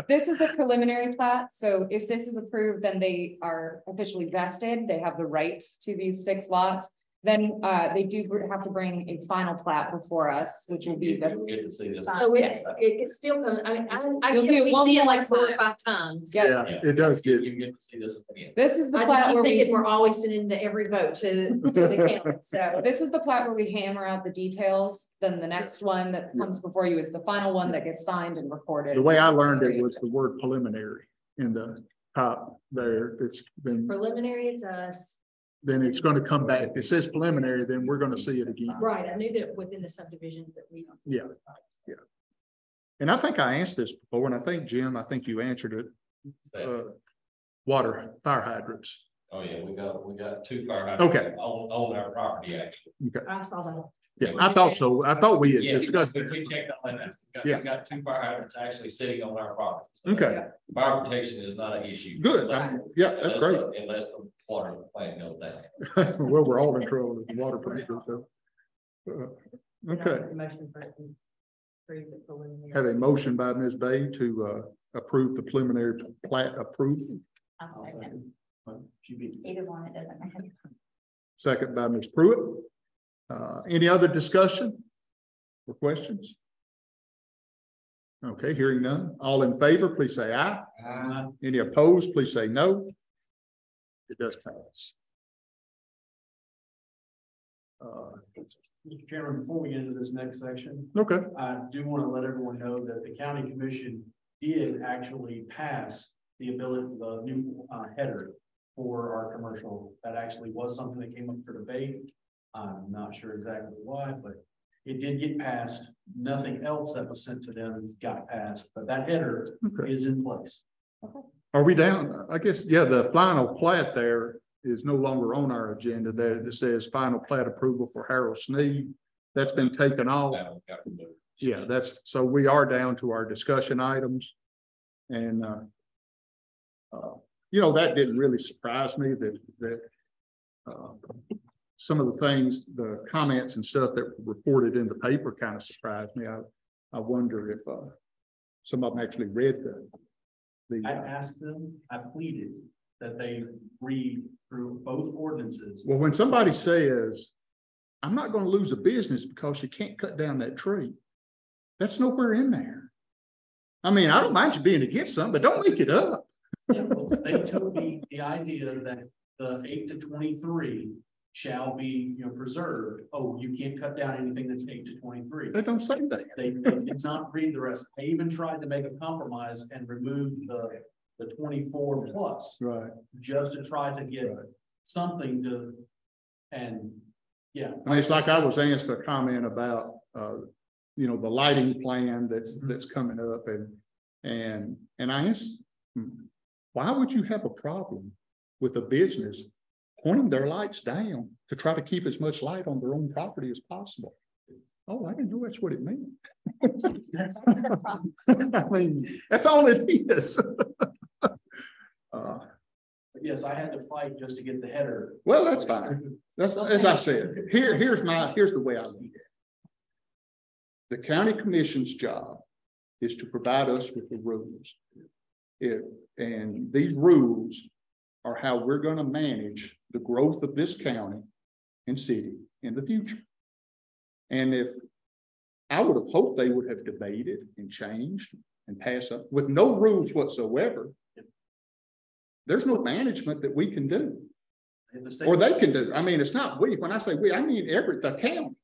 This is a preliminary plat, so if this is approved, then they are officially vested. They have the right to these 6 lots. Then they do have to bring a final plat before us, which will be You'll get to see this. So it's still, I mean, I You'll see it we one see it more like 4 or time. 5 times. Yeah. It does get. You get to see this again. This is the I plat just where keep thinking we, we're always sending to every vote to the county, so. this is the plat where we hammer out the details. Then the next one that comes before you is the final one that gets signed and recorded. The way I learned it was the word preliminary in the top there. It's been, Preliminary it's us. then it's going to come back. If it says preliminary, then we're going to see it again. Right, I knew that within the subdivisions that we. Yeah. Yeah. And I think I asked this before, and I think Jim, I think you answered it. Water, fire hydrants. Oh, yeah, we got 2 fire hydrants. Okay. On our property, actually. I saw that. Yeah, I thought so. I thought we Yeah, had discussed it. we checked on that. Yeah. We got 2 fire hydrants actually sitting on our property. So Okay. Fire protection is not an issue. Good. Yeah, that's great. Unless the water plant goes down. Well, we're all in trouble with the water pressure, so. Okay, Motion first. Approve the preliminary. have a motion by Ms. Bay to approve the preliminary plat approval. I'll second. She beat. Either one, it doesn't matter. Second by Ms. Pruitt. Any other discussion or questions? Okay, hearing none. All in favor, please say aye. Any opposed, please say no. It does pass. Mr. Chairman, before we get into this next section, Okay, I do want to let everyone know that the county commission did actually pass the ability, the new header for our commercial. That actually was something that came up for debate. I'm not sure exactly why, but it did get passed. Nothing else that was sent to them got passed, but that header okay. is in place. Are we down? I guess, yeah, the final plat there is no longer on our agenda. There, it says final plat approval for Harold Sneed. That's been taken off. That one got removed. Yeah, that's, so we are down to our discussion items. And, you know, that didn't really surprise me that some of the things, the comments and stuff that were reported in the paper kind of surprised me. I wonder if some of them actually read I asked them, I pleaded that they read through both ordinances. well, when somebody says, I'm not going to lose a business because you can't cut down that tree, that's nowhere in there. I mean, I don't mind you being against something, but don't make it up. Yeah, well, they told me the idea that the 8 to 23 shall be, preserved. Oh, you can't cut down anything that's 8 to 23. They don't say that. They did not read the rest. They even tried to make a compromise and remove the 24 plus, Right. just to try to get something to, and yeah. I mean, it's like I was asked a comment about, you know, the lighting plan that's coming up, and I asked, why would you have a problem with a business pointing their lights down to try to keep as much light on their own property as possible? Oh, I didn't know that's what it meant. I mean, that's all it is. Yes, I had to fight just to get the header. Well, that's fine. That's, as I said, here's the way I look at it. The county commission's job is to provide us with the rules. And these rules are how we're going to manage the growth of this county and city in the future. And if I would have hoped they would have debated and changed and passed up with no rules whatsoever, there's no management that we can do or they can do. I mean, it's not we. When I say we, I mean the county.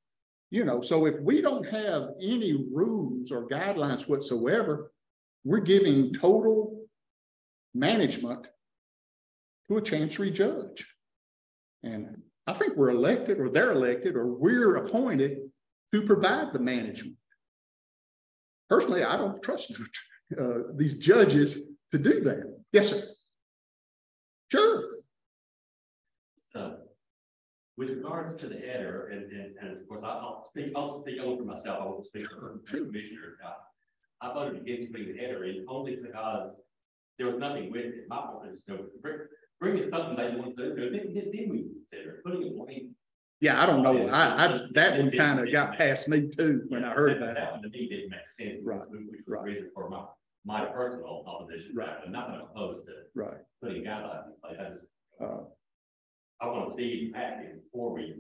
You know, so if we don't have any rules or guidelines whatsoever, we're giving total management to a chancery judge. And I think we're elected, or they're elected, or we're appointed to provide the management. Personally, I don't trust these judges to do that. Yes, sir. Sure. With regards to the header, and of course, I'll speak only for myself. I won't speak for the commissioner. I voted against putting the header in only because there was nothing with it. My point is, bring us something they want to do. Did we consider putting it away? Yeah, I don't know. That one kind of got past me too when I heard that. That one to me didn't make sense. Right. Which was the reason for my personal opposition. Right. I'm not opposed to putting guidelines in place. I just I want to see it active before we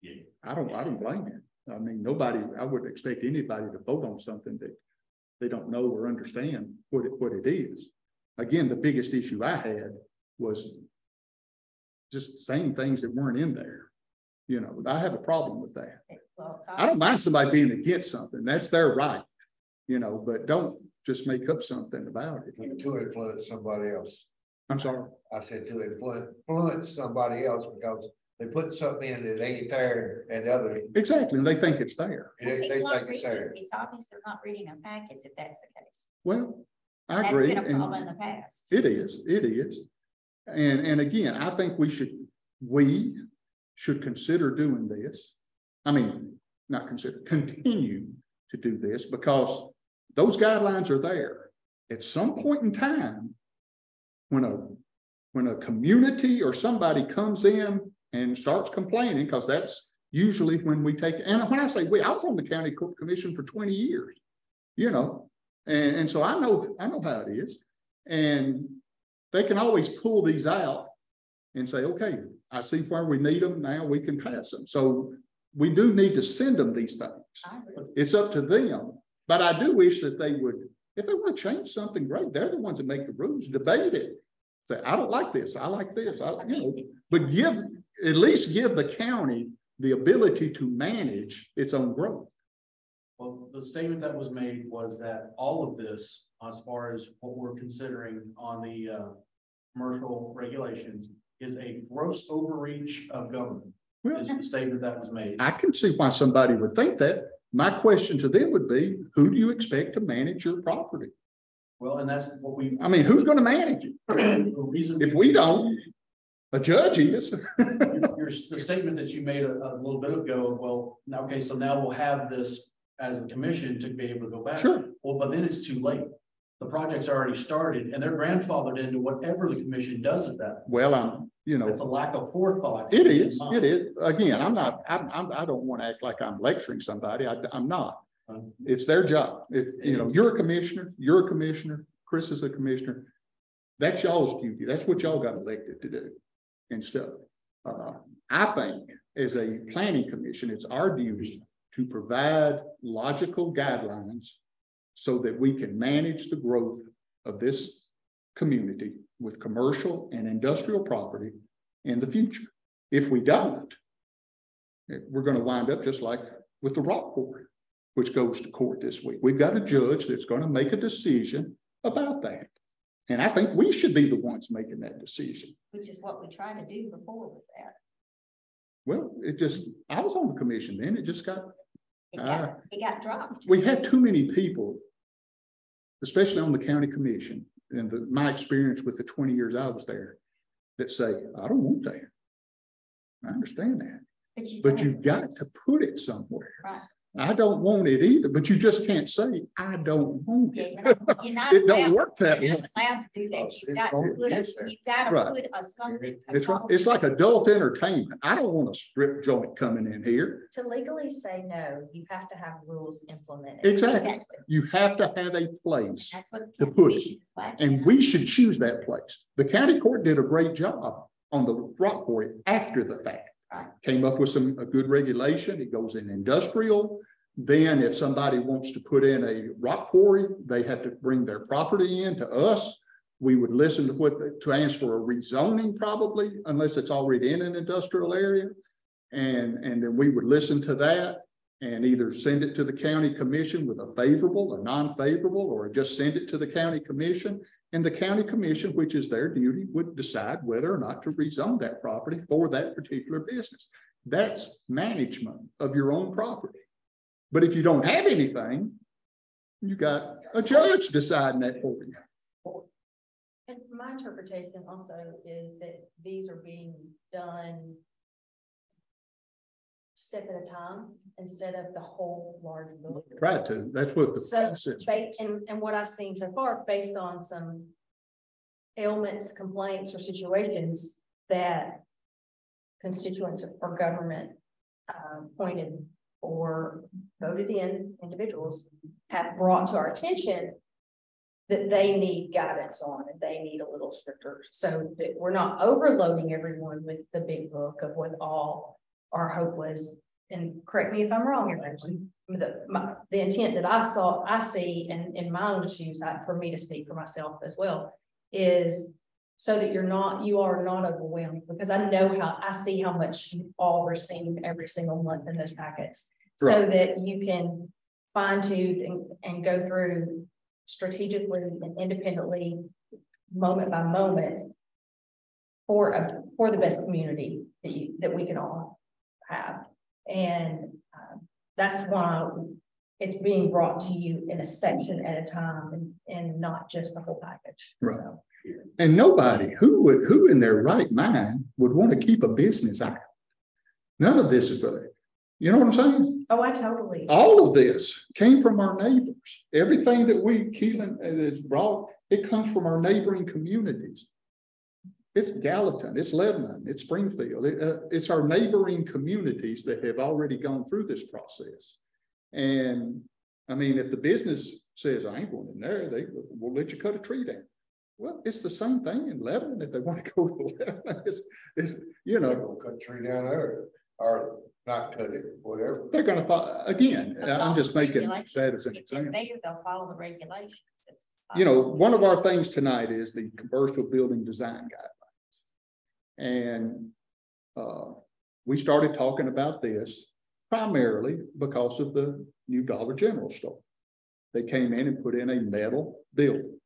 get it. I don't blame you. I mean, I wouldn't expect anybody to vote on something that they don't know or understand what it is. Again, the biggest issue I had was just saying things that weren't in there. You know, I have a problem with that. Well, I don't mind somebody being against something. That's their right, you know, but don't just make up something about it. To influence somebody else. I'm sorry. I said to influence somebody else because they put something in that ain't there and the other. Exactly, and they think it's there. They think it's there. It's obvious they're not reading our packets if that's the case. Well, I agree. That's been a problem in the past. It is. And again, I think we should consider doing this. I mean, not consider, continue to do this because those guidelines are there. At some point in time, when a community or somebody comes in and starts complaining, because that's usually when we take, and when I say I was on the county commission for 20 years, you know, and so I know how it is. And they can always pull these out and say, okay, I see where we need them. Now we can pass them. So we do need to send them these things. It's up to them. But I do wish that they would, if they want to change something, great. They're the ones that make the rules, debate it. Say, I don't like this. I like this. But give at least give the county the ability to manage its own growth. Well, the statement that was made was that all of this, as far as what we're considering on the commercial regulations, is a gross overreach of government. Well, Is the statement that was made. I can see why somebody would think that. My question to them would be, who do you expect to manage your property? Well, and that's what we. I mean, who's going to manage it? The reason. If we don't, a judge is. The statement that you made a little bit ago, well, now, okay, so now we'll have this as a commission to be able to go back. Sure. Well, but then it's too late. The project's already started and they're grandfathered into whatever the commission does at that. Well, you know, It's a lack of forethought. it is. It is. Again, I don't want to act like I'm lecturing somebody. I'm not. It's their job. You know, you're a commissioner, Chris is a commissioner. That's y'all's duty. That's what y'all got elected to do and stuff. I think as a planning commission, it's our duty to provide logical guidelines so that we can manage the growth of this community with commercial and industrial property in the future. If we don't, we're going to wind up just like with the rock quarry, which goes to court this week. We've got a judge that's going to make a decision about that. And I think we should be the ones making that decision. Which is what we tried to do before with that. Well, I was on the commission then, it just got. It got dropped. We had too many people, especially on the county commission, and my experience with the 20 years I was there, that say, I don't want that. I understand that. But you've got to put it somewhere. Right. I don't want it either, but you just can't say, I don't want it. You're not It don't allowed- work that you're way. not allowed to do that. It's You've got to only put this Right. something. It's right. It's like adult entertainment. I don't want a strip joint coming in here. To legally say no, you have to have rules implemented. Exactly. You have to have a place. That's what. To put it. And we should choose that place. The county court did a great job on the rock quarry after the fact. Right. Came up with a good regulation. It goes in industrial. Then if somebody wants to put in a rock quarry, they have to bring their property in to us. We would listen to ask for a rezoning probably, unless it's already in an industrial area. And then we would listen to that and either send it to the county commission with a favorable, a non-favorable, or just send it to the county commission. And the county commission, which is their duty, would decide whether or not to rezone that property for that particular business. That's management of your own property. But if you don't have anything, you got a judge deciding that for you. And my interpretation also is that these are being done step at a time instead of the whole large building. Tried to. That's what the So, and what I've seen so far, based on some ailments, complaints, or situations that constituents or government appointed or voted in individuals have brought to our attention that they need guidance on and they need a little stricter, so that we're not overloading everyone with the big book of what all our hope was. And correct me if I'm wrong here, Ashley, the intent that I see in my own shoes, for me to speak for myself as well, is so that you are not overwhelmed, because I see how much you all receive every single month in those packets, right, so that you can fine tune and go through strategically and independently, moment by moment, for the best community that we can all have. And that's why it's being brought to you in a section at a time and not just the whole package. Right. So. And nobody who in their right mind would want to keep a business out. None of this is good. You know what I'm saying? Oh, I totally. All of this came from our neighbors. Everything that Keelan has brought, it comes from our neighboring communities. It's Gallatin, it's Lebanon, it's Springfield. It's our neighboring communities that have already gone through this process. And I mean, if the business says, I ain't going in there, they will let you cut a tree down. Well, it's the same thing in Lebanon. If they want to go to Lebanon, it's you know, cut a tree down there or not cut it, whatever. They're going to, again, I'm just making that as an example. They'll follow the regulations. You know, one of our things tonight is the commercial building design guidelines. And we started talking about this primarily because of the new Dollar General store. They came in and put in a metal building.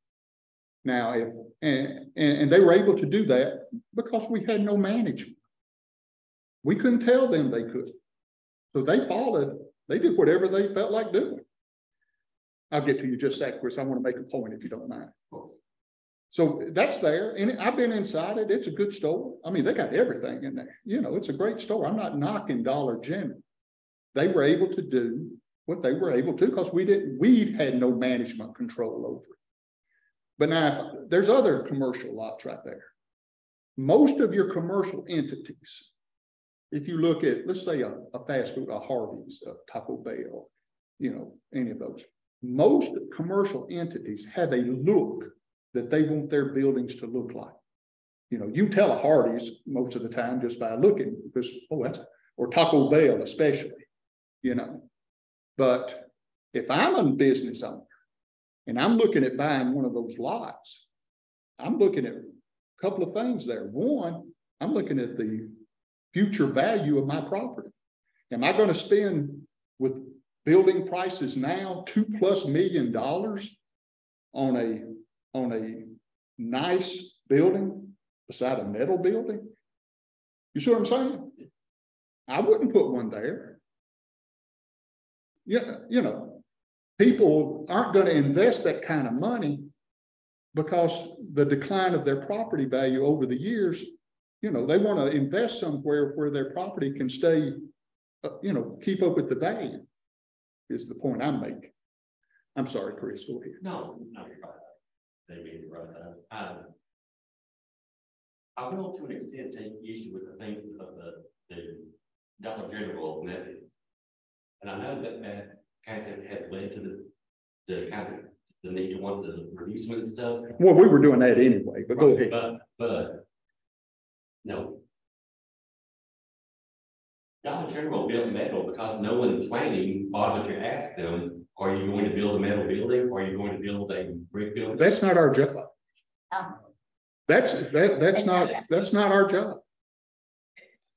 Now, and they were able to do that because we had no management. We couldn't tell them they could. So they did whatever they felt like doing. I'll get to you just a sec, Chris. I want to make a point if you don't mind. So that's there, and I've been inside it. It's a good store. I mean, they got everything in there. You know, it's a great store. I'm not knocking Dollar General. They were able to do what they were able to because we had no management control over it. But now there's other commercial lots right there. Most of your commercial entities, if you look at, let's say a fast food, a Hardee's, a Taco Bell, you know, any of those, most commercial entities have a look that they want their buildings to look like. You know, you tell a Hardee's most of the time just by looking, because, or Taco Bell especially, you know. But if I'm a business owner and I'm looking at buying one of those lots, I'm looking at a couple of things there. One, I'm looking at the future value of my property. Am I going to spend with building prices now $2+ million on a nice building beside a metal building? You see what I'm saying? I wouldn't put one there. Yeah, you know, people aren't going to invest that kind of money because the decline of their property value over the years, you know, they want to invest somewhere where their property can stay, you know, keep up with the value, is the point I'm making. I'm sorry, Chris, go ahead. No, you're right. They made it right. I will, to an extent, take issue with the thing of the Dollar General method. And I know that kind of has led to the kind of the need to want to review some of the stuff. Well, we were doing that anyway, but go ahead. But no. Dollar General built metal because no one planning bothered to ask them, are you going to build a metal building? Or are you going to build a brick building? That's not our job. Oh. That's not our job.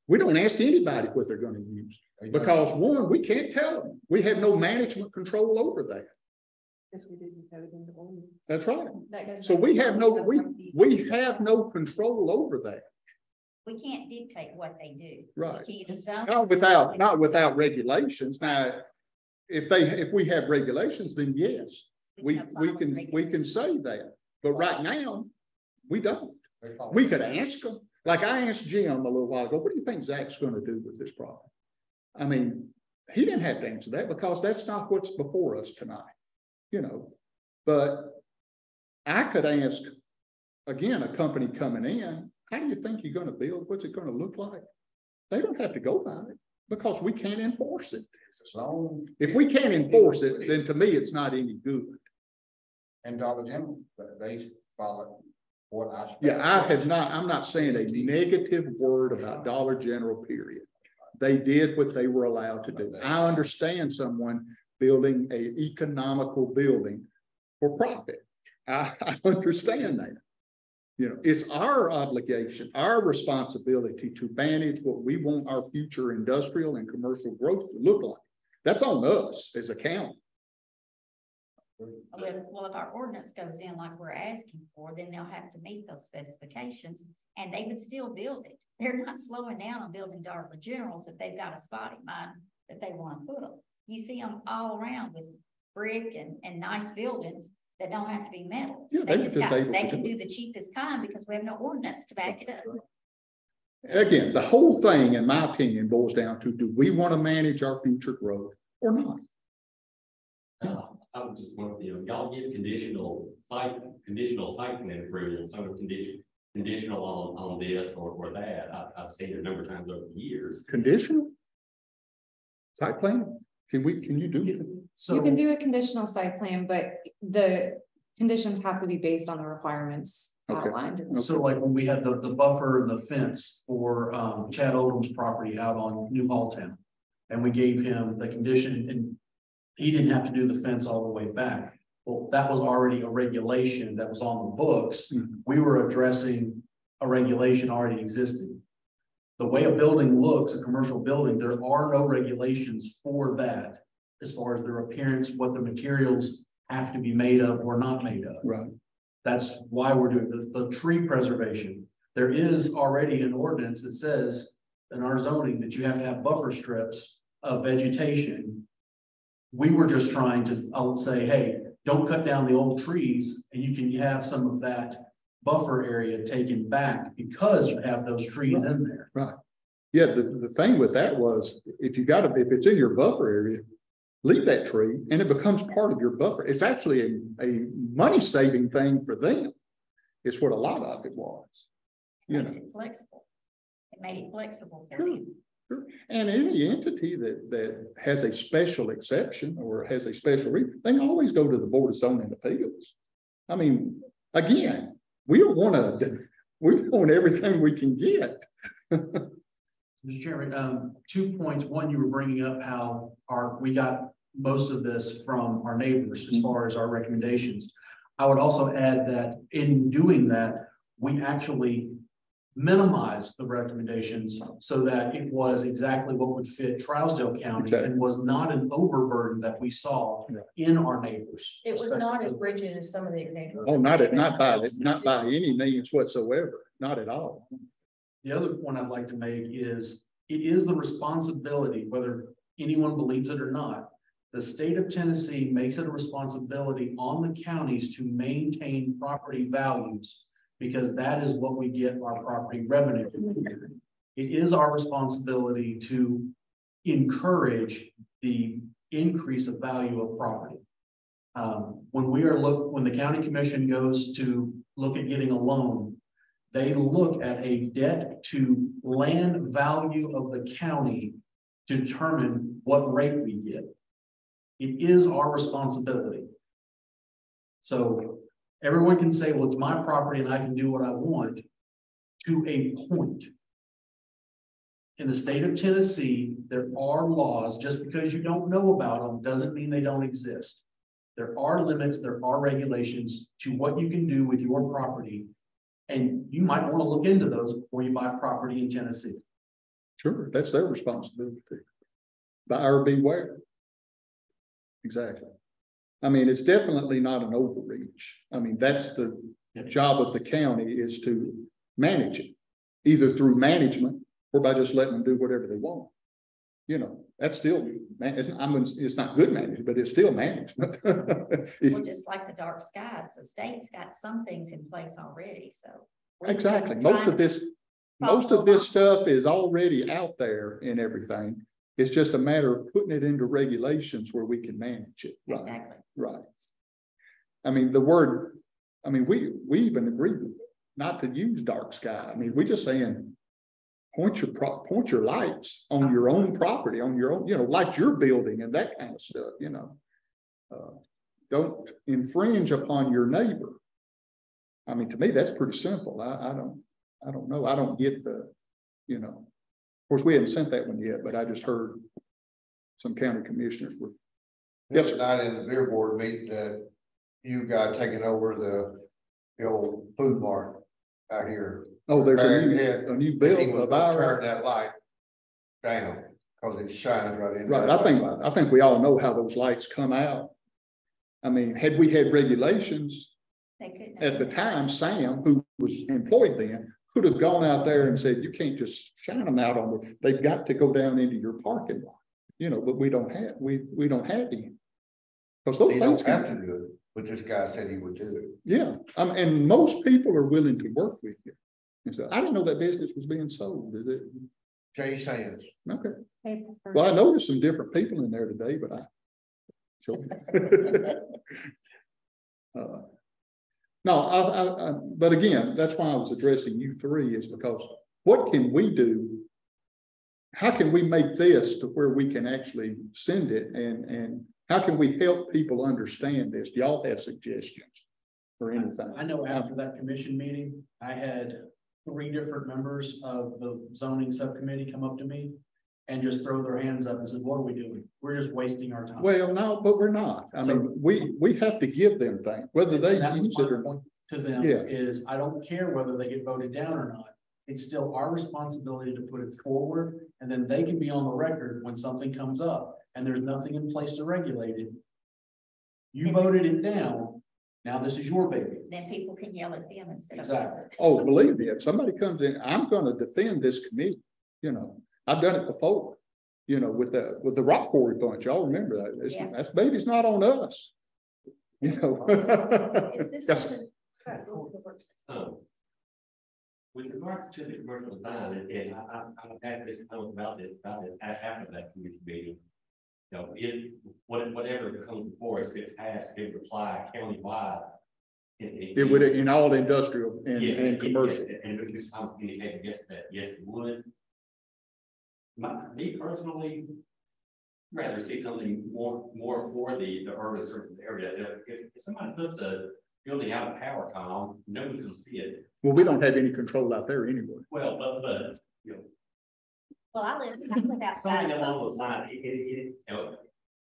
We don't ask anybody what they're going to use because one, we can't tell them. We have no management control over that. Yes, we didn't have it in the ordinance. That's right. So we have no control over that. We can't dictate what they do. Right. We can either zone Not without regulations. Now, if we have regulations, then yes, we can say that. But right now, we don't. We could ask them. Like I asked Jim a little while ago, what do you think Zach's going to do with this problem? I mean, he didn't have to answer that because that's not what's before us tonight, you know. But I could ask, again, a company coming in, how do you think you're going to build? What's it going to look like? They don't have to go by it because we can't enforce it. If we can't enforce it, then to me, it's not any good. And Dollar General, they follow what I. Yeah, I'm not saying a negative word about Dollar General, period. They did what they were allowed to do. I understand someone building an economical building for profit. I understand that. You know, it's our obligation, our responsibility to manage what we want our future industrial and commercial growth to look like. That's on us as a county. Well, if our ordinance goes in like we're asking for, then they'll have to meet those specifications and they would still build it. They're not slowing down on building Dollar Generals if they've got a spot in mind that they want to put them. You see them all around with brick and nice buildings that don't have to be metal. Yeah, they can do the cheapest kind because we have no ordinance to back it up. Again, the whole thing, in my opinion, boils down to, do we want to manage our future growth or not? I would just want to, y'all give conditional site plan approval, some conditional on this or that. I've seen it a number of times over the years. Conditional site plan? Can you do it? So you can do a conditional site plan, but the conditions have to be based on the requirements outlined. So like when we had the buffer and the fence for Chad Odom's property out on New Halltown, and we gave him the condition and he didn't have to do the fence all the way back. Well, that was already a regulation that was on the books. We were addressing a regulation already existing. the way a building looks, a commercial building, there are no regulations for that. As far as their appearance, what the materials have to be made of or not made of. Right. That's why we're doing the tree preservation. There is already an ordinance that says in our zoning that you have to have buffer strips of vegetation. We were just trying to, I'll say, hey, don't cut down the old trees, and you can have some of that buffer area taken back because you have those trees in there. Right. Yeah, the thing with that was, if if it's in your buffer area, leave that tree and it becomes part of your buffer. It's actually a money-saving thing for them. It's what a lot of it was. Makes it flexible. It made it flexible for them. Sure. And any entity that has a special exception or has a special reason, they can always go to the Board of Zoning Appeals. I mean, again, we want everything we can get. Mr. Chairman, 2 points. One, you were bringing up how we got most of this from our neighbors as far as our recommendations. I would also add that in doing that, we actually minimized the recommendations so that it was exactly what would fit Trousdale County and was not an overburden that we saw in our neighbors. It was not as rigid as some of the examples. Oh, not by any means whatsoever. Not at all. The other point I'd like to make is it is the responsibility, whether anyone believes it or not, the state of Tennessee makes it a responsibility on the counties to maintain property values because that is what we get our property revenue from. It is our responsibility to encourage the increase of value of property. When the county commission goes to look at getting a loan, they look at a debt to land value of the county to determine what rate we get. It is our responsibility. So everyone can say, well, it's my property and I can do what I want to a point. In the state of Tennessee, there are laws. Just because you don't know about them doesn't mean they don't exist. There are limits, there are regulations to what you can do with your property. And you might want to look into those before you buy property in Tennessee. Sure, that's their responsibility. Buyer beware. Exactly. I mean, it's definitely not an overreach. I mean, that's the job of the county is to manage it, either through management or by just letting them do whatever they want. You know, that's still, it's not good management, but it's still management. Well, just like the dark skies, the state's got some things in place already, so. Exactly. Most of this stuff is already out there and everything. It's just a matter of putting it into regulations where we can manage it. Right. Exactly. Right. I mean, we even agreed not to use dark sky. I mean, we're just saying, point your lights on your own property, on your own, light your building and that kind of stuff, don't infringe upon your neighbor. I mean, to me, that's pretty simple. I don't know. I don't get the, of course, we haven't sent that one yet, but I just heard some county commissioners were. Yes, sir. Night in the beer board meeting that you got taking over the old food mart out here. Oh, there's a new bill of turn that light down because it's shining right in. Right. I think we all know how those lights come out. I mean, had we had regulations at the time, Sam, who was employed then, could have gone out there and said, you can't just shine them out on the, they've got to go down into your parking lot, but we don't have any. Because those things have to do it, but this guy said he would do it. Yeah. And most people are willing to work with you. And so I didn't know that business was being sold, is it? Jay Sands. Okay. Well, I noticed some different people in there today, but but again, that's why I was addressing you three, is because what can we do? How can we make this to where we can actually send it, and how can we help people understand this? Do y'all have suggestions or anything? I know after that commission meeting, I had 3 different members of the zoning subcommittee come up to me and just throw their hands up and said, what are we doing? We're just wasting our time. Well, no, but we're not. I mean, we have to give them things, whether they use it or not. To them is, I don't care whether they get voted down or not. it's still our responsibility to put it forward, and then they can be on the record when something comes up, and there's nothing in place to regulate it. You voted it down, now this is your baby. Then people can yell at them instead of Exactly. us. Oh, believe me, if somebody comes in, I'm gonna defend this committee, you know, I've done it before. You know, with the rock quarry bunch, y'all remember that, Yeah. that's baby's not on us. You know. Is this Yes. something? With regards to the commercial design, and I've had this comment about this after that commission meeting. You know, if whatever comes before us gets passed, it would apply countywide. It would in all industrial and, Yes, and commercial. yes, and Mr. Thomas indicated yes, that yes, it would. Me personally, rather see something more for the urban service area. If somebody puts a building out of Powercom, no one's gonna see it. Well, we don't have any control out there anyway. Well, but, you know, Well, I live outside. something along those lines, you know,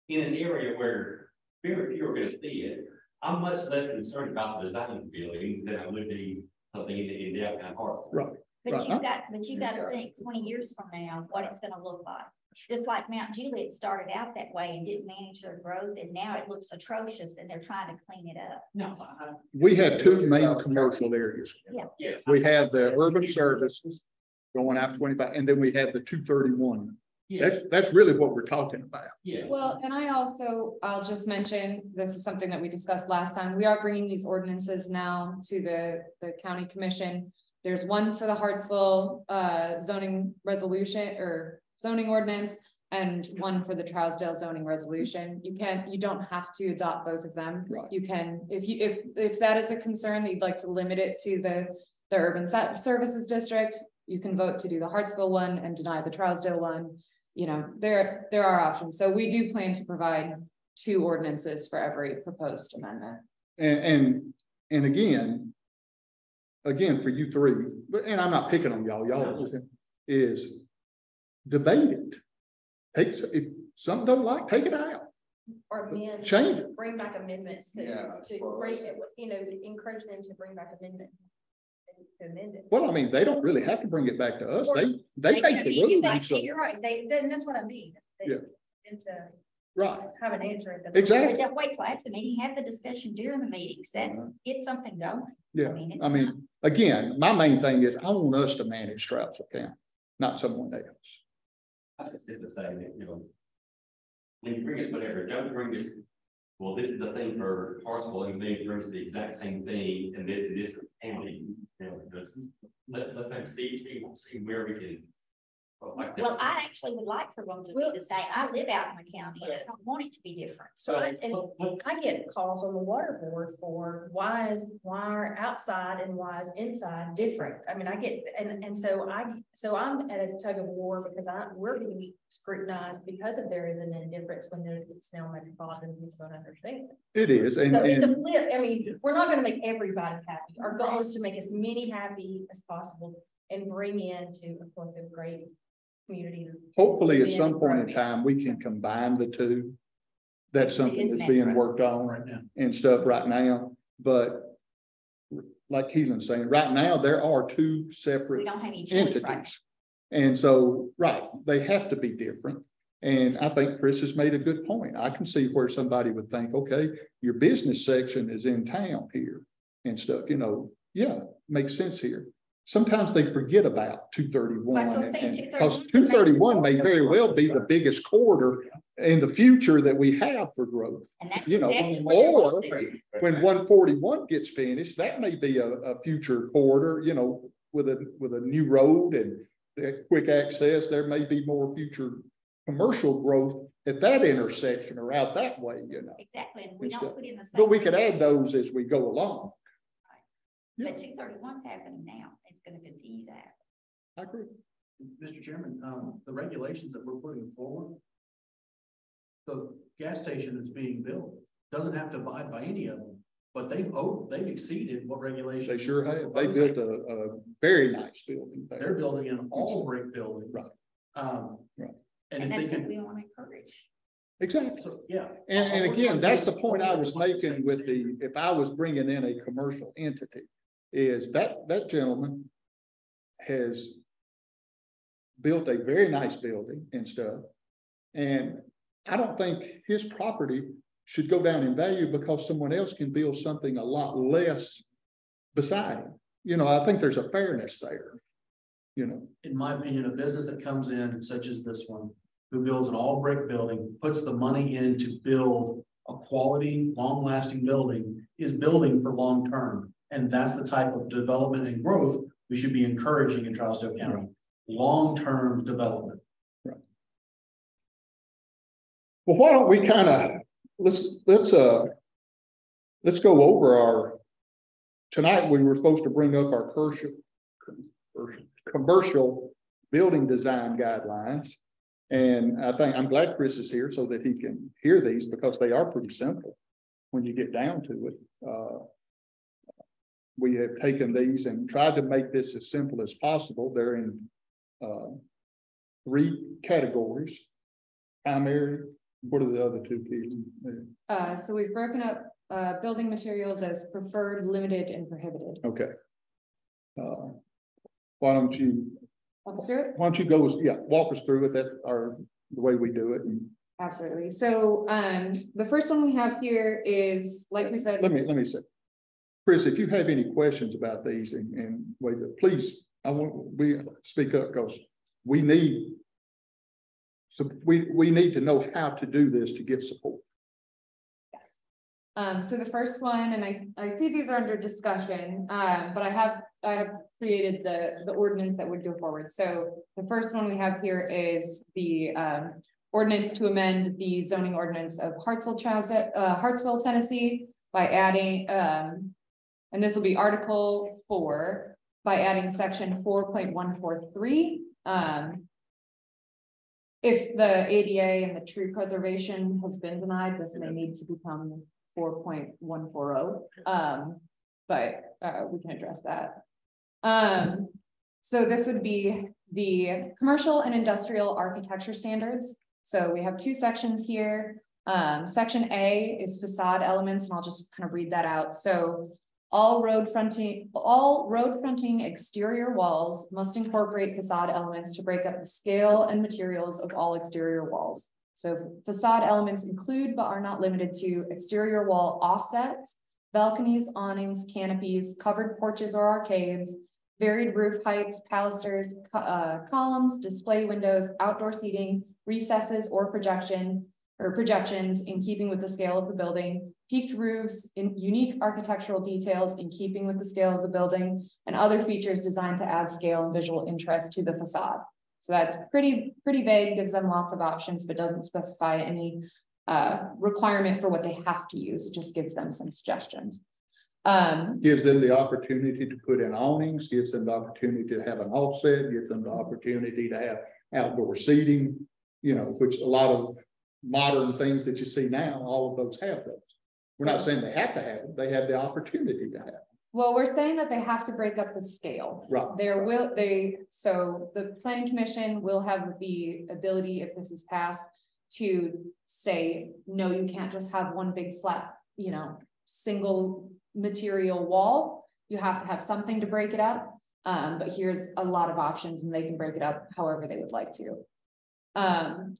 in an area where very few are gonna see it, I'm much less concerned about the design of the building than I would be something in downtown Hartsville. Right. But you got to think 20 years from now, what it's gonna look like. Just like Mount Juliet started out that way and didn't manage their growth, and now it looks atrocious and they're trying to clean it up. No, We have two main commercial areas. yeah. We have the urban services going out 25, and then we have the 231. Yeah, That's really what we're talking about. yeah. Well, and I'll just mention, this is something that we discussed last time. We are bringing these ordinances now to the county commission. There's one for the Hartsville zoning resolution or zoning ordinance, and one for the Trousdale zoning resolution. You don't have to adopt both of them. Right. You can, if that is a concern that you'd like to limit it to the urban services district, you can vote to do the Hartsville one and deny the Trousdale one. You know, there are options. So we do plan to provide 2 ordinances for every proposed amendment. And again for you three, and I'm not picking on y'all is debate it. If something don't like, take it out. Or amend. Change it. Bring back amendments to bring it, you know, encourage them to bring back amendments. To amend it. Well, I mean, they don't really have to bring it back to us. Or They make the rules. So, You're right, then that's what I mean. Yeah. And to right. have an answer at the. Exactly. But don't wait till after the meeting, have the discussion during the meeting, get something going. Yeah. It's I mean, again, my main thing is I want us to manage Stroudsville County, not someone else. I just did the same, you know. When you bring us whatever, don't bring this, well, this is the thing for Hartsville, and then it brings the exact same thing, and then this county, you know, let's maybe see where we can. Well, I actually would like for them to say, I live out in the county, and I don't want it to be different. So I get calls on the water board for why are outside and why is inside different? I mean, I get, and so I'm at a tug of war because we're being scrutinized because of there is an indifference when it's now metropolitan, we don't understand. It is. And, so it's a flip. I mean, we're not going to make everybody happy. Our goal is to make as many happy as possible and bring into a great community. Hopefully at some point in time, we can combine the two. That's something that's being worked on right now and stuff right now. But like Keelan's saying, right now, there are 2 separate We don't have any choice entities. right And so, right, they have to be different. And I think Chris has made a good point. I can see where somebody would think, okay, your business section is in town here and stuff, you know, yeah, makes sense here. Sometimes they forget about 231. Well, so I'm saying Because 231 may very well be the biggest corridor in the future that we have for growth. And that's You know, exactly what they or want to do. when 141 gets finished, that may be a future corridor, you know, with a new road and quick access. There may be more future commercial growth at that intersection or out that way, you know. Exactly, and we and don't stuff. put in the same. But we could add those as we go along. Yeah. But 231's happening now, it's gonna continue that. I agree. Mr. Chairman, the regulations that we're putting forward, the gas station that's being built doesn't have to abide by any of them, but they've exceeded what regulations. They sure have. They built a very nice building there. They're building an all brick building. Right. Right. And if they that's what can, we want to encourage. Exactly. so, yeah. And again, that's the point I was making with if I was bringing in a commercial entity, is that gentleman has built a very nice building and stuff. And I don't think his property should go down in value because someone else can build something a lot less beside him. You know, I think there's a fairness there, you know. In my opinion, a business that comes in such as this one, who builds an all brick building, puts the money in to build a quality, long lasting building, is building for long term. And that's the type of development and growth we should be encouraging in Charleston County, long-term development. Right. Well, why don't we kind of, let's go over our, tonight we were supposed to bring up our commercial building design guidelines. And I'm glad Chris is here so that he can hear these, because they are pretty simple when you get down to it. We have taken these and tried to make this as simple as possible. They're in 3 categories. Primary, what are the other 2 pieces? So we've broken up building materials as preferred, limited, and prohibited. Okay. Why don't you go, walk us through it. That's the way we do it. Absolutely. So the first one we have here is, like we said. Let me say, Chris, if you have any questions about these and please, we speak up, because we need to know how to do this to get support. Yes. So the first one, and I see these are under discussion, but I have created the ordinance that would go forward. So the first one we have here is the ordinance to amend the zoning ordinance of Hartsville, Tennessee, by adding, and this will be Article 4, by adding section 4.143. If the ADA and the tree preservation has been denied, this may need to become 4.140. But we can address that. So this would be the commercial and industrial architecture standards. So we have 2 sections here. Section A is facade elements, and I'll just kind of read that out. So all road fronting exterior walls must incorporate facade elements to break up the scale and materials of all exterior walls. So facade elements include, but are not limited to, exterior wall offsets, balconies, awnings, canopies, covered porches or arcades, varied roof heights, pilasters, columns, display windows, outdoor seating, recesses or projections in keeping with the scale of the building, peaked roofs, in unique architectural details in keeping with the scale of the building, and other features designed to add scale and visual interest to the facade. So that's pretty vague, gives them lots of options, but doesn't specify any requirement for what they have to use. It just gives them some suggestions. Gives them the opportunity to put in awnings, gives them the opportunity to have an offset, gives them the opportunity to have outdoor seating, you know, which a lot of modern things that you see now, all of those have those. We're not saying they have to have it, they have the opportunity to have it. Well, we're saying that they have to break up the scale. Right. So the planning commission will have the ability, if this is passed, to say, no, you can't just have one big flat, you know, single material wall. You have to have something to break it up. But here's a lot of options, and they can break it up however they would like to.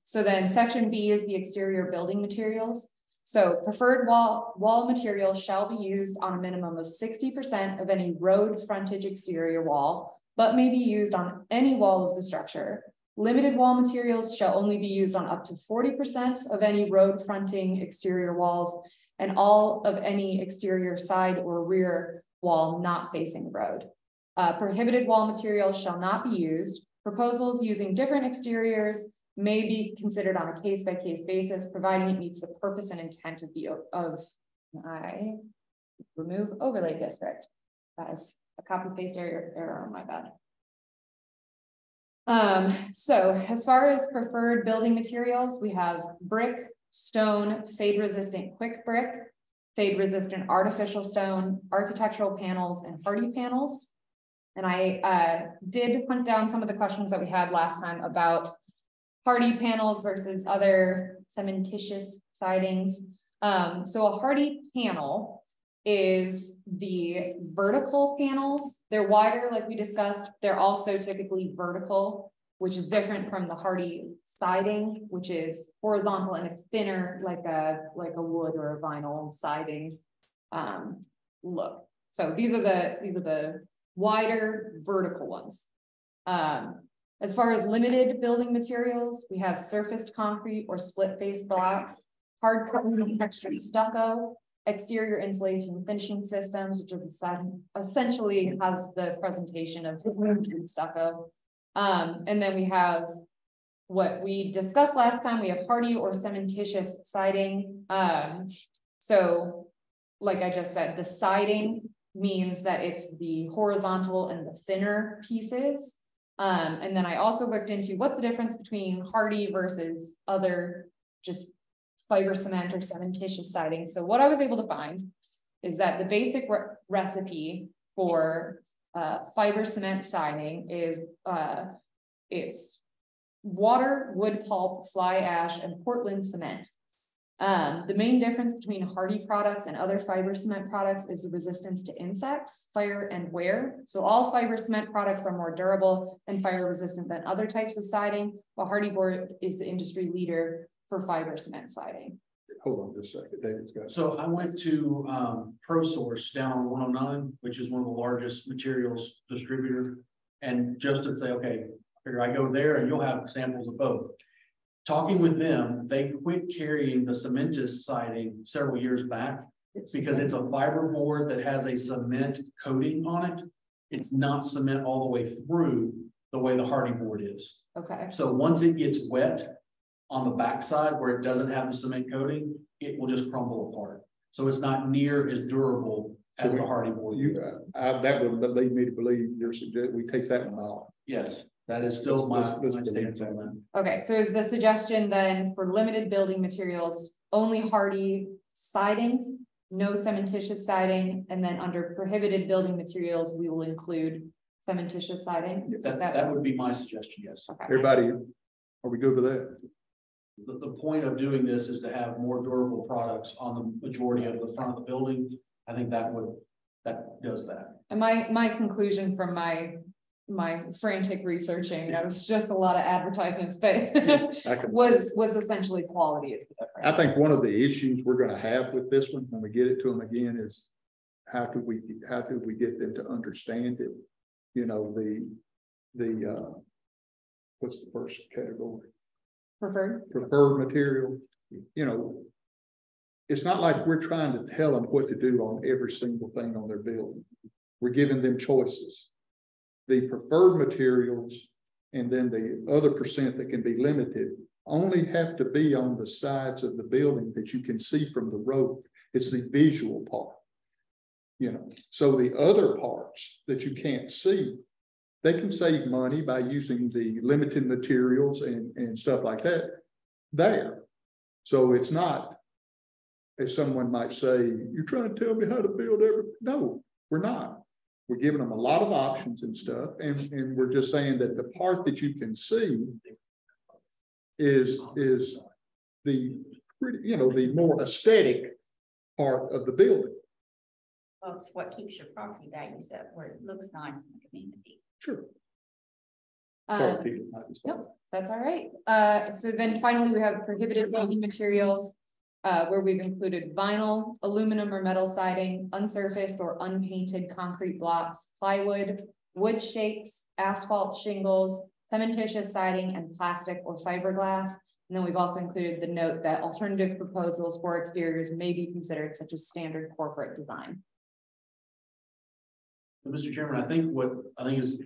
So then section B is the exterior building materials. So preferred wall material shall be used on a minimum of 60% of any road frontage exterior wall, but may be used on any wall of the structure. Limited wall materials shall only be used on up to 40% of any road fronting exterior walls, and all of any exterior side or rear wall not facing the road. Prohibited wall materials shall not be used. Proposals using different exteriors may be considered on a case-by-case basis, providing it meets the purpose and intent of I remove overlay district. That is a copy-paste error on my bad. So as far as preferred building materials, we have brick, stone, fade-resistant quick brick, fade-resistant artificial stone, architectural panels, and hardy panels. And I did hunt down some of the questions that we had last time about hardy panels versus other cementitious sidings. So a hardy panel is the vertical panels. They're wider, like we discussed. They're also typically vertical, which is different from the hardy siding, which is horizontal and it's thinner, like a wood or a vinyl siding look. So these are the wider vertical ones. As far as limited building materials, we have surfaced concrete or split face block, hard covering textured stucco, exterior insulation finishing systems, which is essentially has the presentation of stucco. And then we have what we discussed last time. We have hardy or cementitious siding. So like I just said, the siding means that it's the horizontal and the thinner pieces. And then I also looked into what's the difference between hardy versus other just fiber cement or cementitious siding. So what I was able to find is that the basic recipe for fiber cement siding is it's water, wood pulp, fly ash, and Portland cement. The main difference between hardy products and other fiber cement products is the resistance to insects, fire, and wear. So all fiber cement products are more durable and fire resistant than other types of siding, while Hardy Board is the industry leader for fiber cement siding. Hold on just a second, David's got. So I went to ProSource down on 109, which is one of the largest materials distributor. And just to say, okay, figure I go there and you'll have samples of both. Talking with them, they quit carrying the cementous siding several years back because it's a fiber board that has a cement coating on it. It's not cement all the way through the way the Hardy board is. Okay. So once it gets wet on the backside where it doesn't have the cement coating, it will just crumble apart. So it's not near as durable as the Hardy board. That would lead me to believe you're suggesting we take that one off. Yes. That is still my stance on that. Okay, so is the suggestion then for limited building materials, only hardy siding, no cementitious siding, and then under prohibited building materials, we will include cementitious siding? That would be my suggestion, yes. Okay. Everybody, are we good with that? The point of doing this is to have more durable products on the majority of the front of the building. I think that does that. And my conclusion from my frantic researching, that was just a lot of advertisements, but was essentially quality is the difference. I think one of the issues we're going to have with this one when we get it to them again is how do we get them to understand it? You know, the what's the first category? Preferred material. You know, it's not like we're trying to tell them what to do on every single thing on their building. We're giving them choices. The preferred materials and then the other percent that can be limited only have to be on the sides of the building that you can see from the road. It's the visual part, you know. So the other parts that you can't see, they can save money by using the limited materials and stuff like that there. So it's not, as someone might say, you're trying to tell me how to build everything. No, we're not. We're giving them a lot of options and stuff, and we're just saying that the part that you can see is the pretty, you know, the more aesthetic part of the building. Well, it's what keeps your property values up, where it looks nice in the community. Sure. Nope, that's all right. So then finally we have prohibited building materials. Where we've included vinyl, aluminum or metal siding, unsurfaced or unpainted concrete blocks, plywood, wood shakes, asphalt shingles, cementitious siding, and plastic or fiberglass. And then we've also included the note that alternative proposals for exteriors may be considered, such as standard corporate design. So, Mr. Chairman, I think is,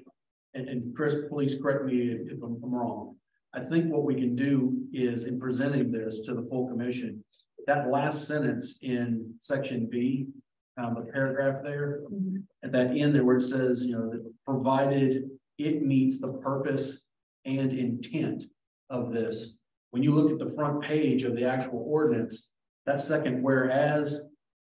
and Chris, please correct me if I'm wrong. I think what we can do is, in presenting this to the full commission, that last sentence in section B, the paragraph there, at that end there where it says, you know, that provided it meets the purpose and intent of this. When you look at the front page of the actual ordinance, that second whereas,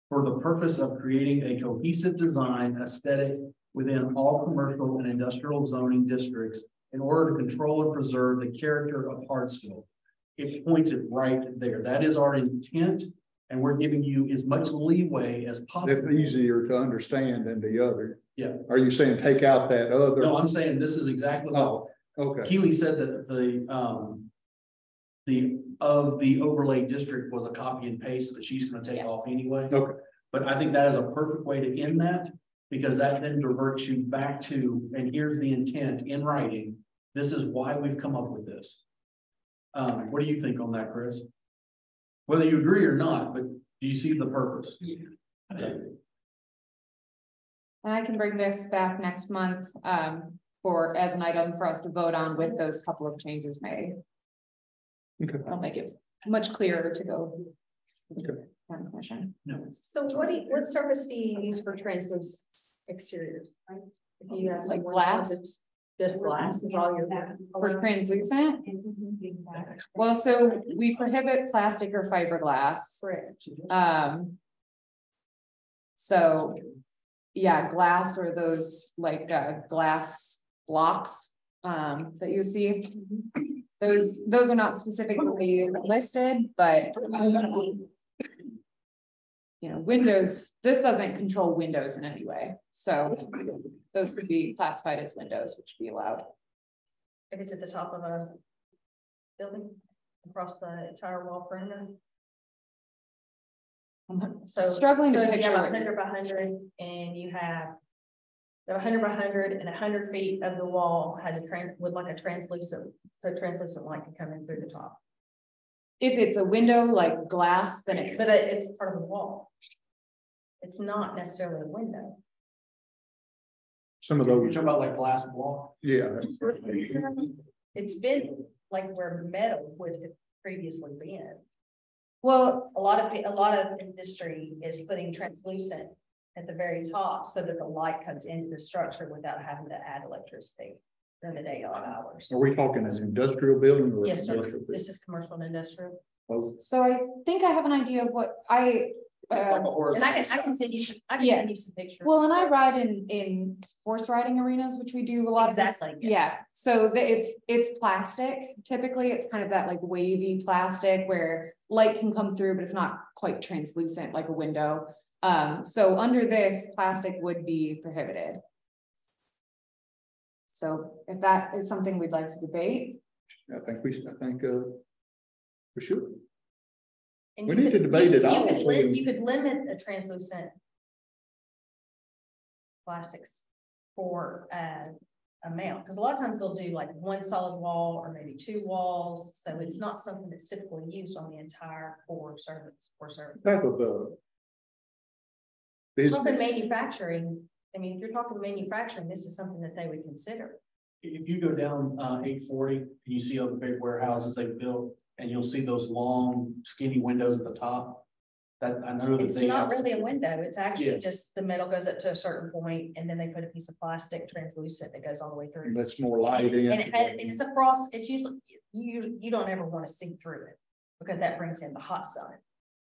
for the purpose of creating a cohesive design aesthetic within all commercial and industrial zoning districts in order to control and preserve the character of Hartsville. It points it right there. That is our intent And we're giving you as much leeway as It's possible. easier to understand than the other. Yeah. Are you saying take out that other? No, I'm saying this is exactly what Oh, okay. Keely said, that the overlay district was a copy and paste that she's gonna take off anyway. Okay. But I think that is a perfect way to end that, because that then diverts you back to, and here's the intent in writing. This is why we've come up with this. What do you think on that, Chris? Whether you agree or not, but do you see the purpose? And I can bring this back next month, for, as an item for us to vote on with those couple of changes made. Okay. I'll make it much clearer to go. Okay. Commission. No. So what surface do you use for translucent exteriors? If you have Like someone glass? that's just glass is all you're. For translucent? Well, so we prohibit plastic or fiberglass. Correct. So, yeah, glass or those like glass blocks that you see. Those are not specifically listed, but you know, windows, this doesn't control windows in any way. So those could be classified as windows, which would be allowed. If it's at the top of a building across the entire wall perimeter. So Struggling to so if you picture have what 100 by 100 and you have 100 by 100 and 100 feet of the wall has a with like a translucent, so translucent light can come in through the top. if it's a window like glass, then it's. But it's part of the wall. It's not necessarily a window. Some of You're those, talking about like glass block? yeah. It's been like where metal would have previously been. Well, A lot of industry is putting translucent at the very top so that the light comes into the structure without having to add electricity during the daylight hours. Are we talking an industrial building or? a Yes, sir. commercial building? This is commercial and industrial. so I think I have an idea of what I. And I can send you some, send you some pictures. Well, and I ride in horse riding arenas, which we do a lot. Exactly, Of yes. Yeah, so it's plastic. Typically, it's kind of that like wavy plastic where light can come through, but it's not quite translucent like a window. So under this, plastic would be prohibited. So if that is something we'd like to debate. I think we should. And We you need could- to debate it you all, could so lim- we- You could limit the translucent plastics for amount, because a lot of times they'll do like one solid wall or maybe two walls. So it's not something that's typically used on the entire core surface. That's what the. Talking manufacturing, I mean, if you're talking manufacturing, this is something that they would consider. If you go down 840 and you see all the big warehouses they built, and you'll see those long skinny windows at the top. That I know that It's they not have. really a window. It's actually Yeah. just the metal goes up to a certain point and then they put a piece of plastic translucent that goes all the way through. That's more light in. And it's a frost, it's usually, you don't ever want to see through it because that brings in the hot sun.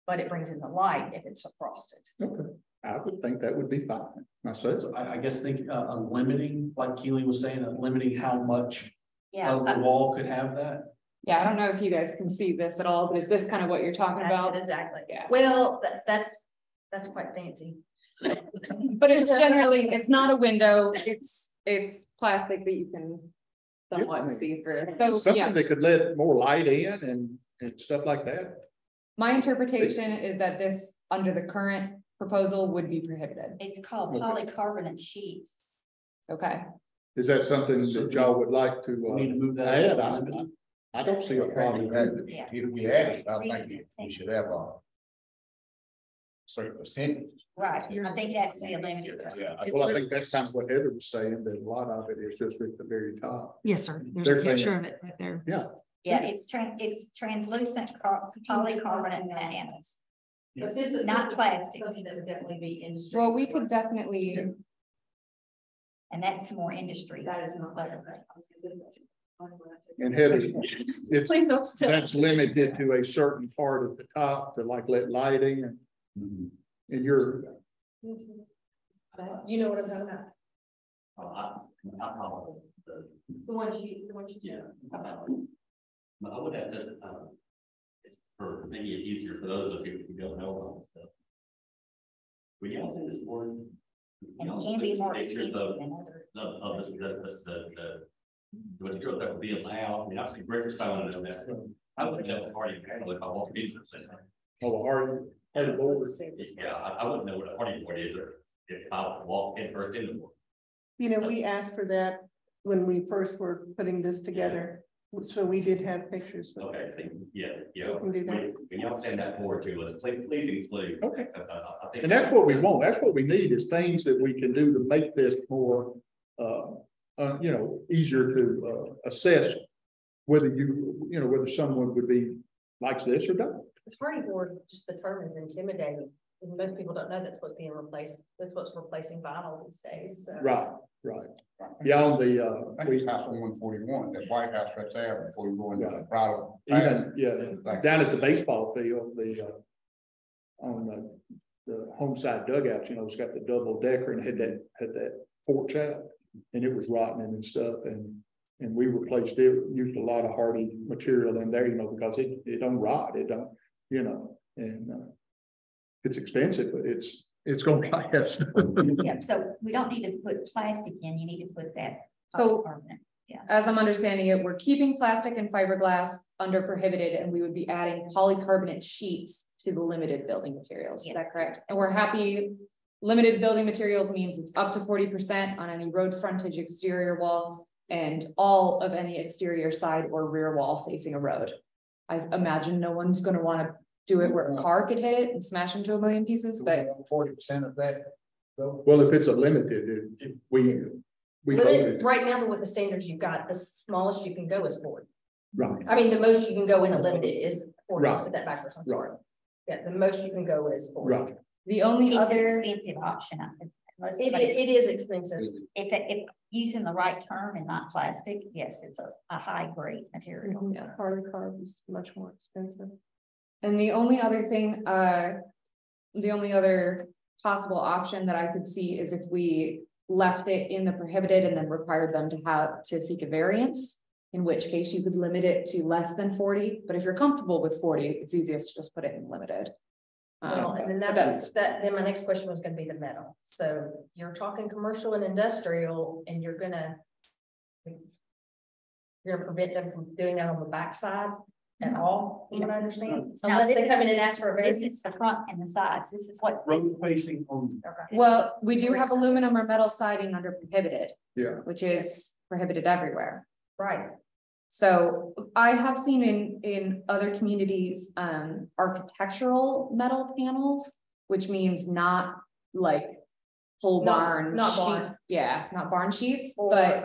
But it brings in the light if it's frosted. Okay, I would think that would be fine myself. So I guess think a limiting, like Keely was saying, limiting how much Yeah, of the wall could have that. Yeah, I don't know if you guys can see this at all, but is this kind of what you're talking That's about? it, exactly. Yeah. Well, that's quite fancy. But it's generally, it's not a window, it's plastic that you can somewhat see through. So, Something yeah, that could let more light in and stuff like that. my interpretation is that this, under the current proposal, would be prohibited. it's called polycarbonate sheets. Okay, Is that something that y'all would like We need to to move that. add? I don't see a problem with it. Yeah. If we add it, I think we should have a certain percentage. Right, I think it has to be a limited. Yeah. Well, I think that's kind of what Heather was saying, that a lot of it is just at the very top. Yes, sir. There's a They're saying- picture of it right there. Yeah. Yeah, it's translucent polycarbonate panels. But this is Not plastic. Something that would definitely be industry. well, we could definitely, And that's more industry. That is not like. And Heather, it's, Please don't. that's limited to a certain part at the top to like let lighting and your, You know what I'm talking about? I probably, The ones you. yeah. I would have just, for maybe it's easier for those of us who don't know all this stuff. When y'all see this board. And y'all it can be see more pictures expensive than other. of this, what you that would be allowed, I mean, obviously, British style and that. I wouldn't know what party panel if I walked into the system. Oh, hard board. Yeah, I wouldn't know what a party board is, or if I walk in first in the board. You know, we asked for that when we first were putting this together, so we did have pictures. But Okay, so, yeah, we can do that. when y'all send that forward to us, please include. Okay. I think. And that's what we want. That's what we need is things that we can do to make this more, you know, easier to assess whether whether someone would be likes this or don't. This party board, just the term is intimidating. And most people don't know that's what's being replaced. That's what's replacing vinyl these days. So. Right. Yeah, on the House on 141, that White House right there before you go into Right. the bridal. even, down at the baseball field, on the home side dugouts, it's got the double decker and had that porch out, and it was rotting and stuff, and we replaced it, used a lot of hardy material in there, because it don't rot, it don't, and it's expensive, but it's gonna last. Yeah, so we don't need to put plastic in, you need to put that. So- Permanent. As I'm understanding it, we're keeping plastic and fiberglass under prohibited, and we would be adding polycarbonate sheets to the limited building materials. Is that correct? And we're happy, limited building materials means it's up to 40% on any road frontage exterior wall and all of any exterior side or rear wall facing a road. I imagine no one's gonna wanna do it where a car could hit it and smash into a million pieces, but 40% of that. So Well, if it's a limited, we Limited, voted, right now, with the standards you've got, the smallest you can go is 40. right, I mean, the most you can go in a limited is 40. I Right. said that backwards, I'm sorry. Yeah, the most you can go is 40. right. the only It's an other, expensive option. Unless It somebody's- is expensive. If using the right term and not plastic, yes, it's a high grade material. Yeah, harder carb is much more expensive. and the only other thing, the only other possible option that I could see is if we left it in the prohibited and then required them to seek a variance, in which case you could limit it to less than 40, but if you're comfortable with 40, it's easiest to just put it in limited. Well, and then then my next question was gonna be the metal. So you're talking commercial and industrial, and you're gonna prevent them from doing that on the backside at all, from what I understand? No, Unless they this- come in and ask for a This variance. is the front and the sides. This is what's. Road facing only. Okay. Well, we do have aluminum or metal siding under prohibited, Yeah, which is prohibited everywhere. Right. So I have seen in other communities, architectural metal panels, which means not like whole Not- barn. not sheet- barn. Yeah, not barn sheets, Or, but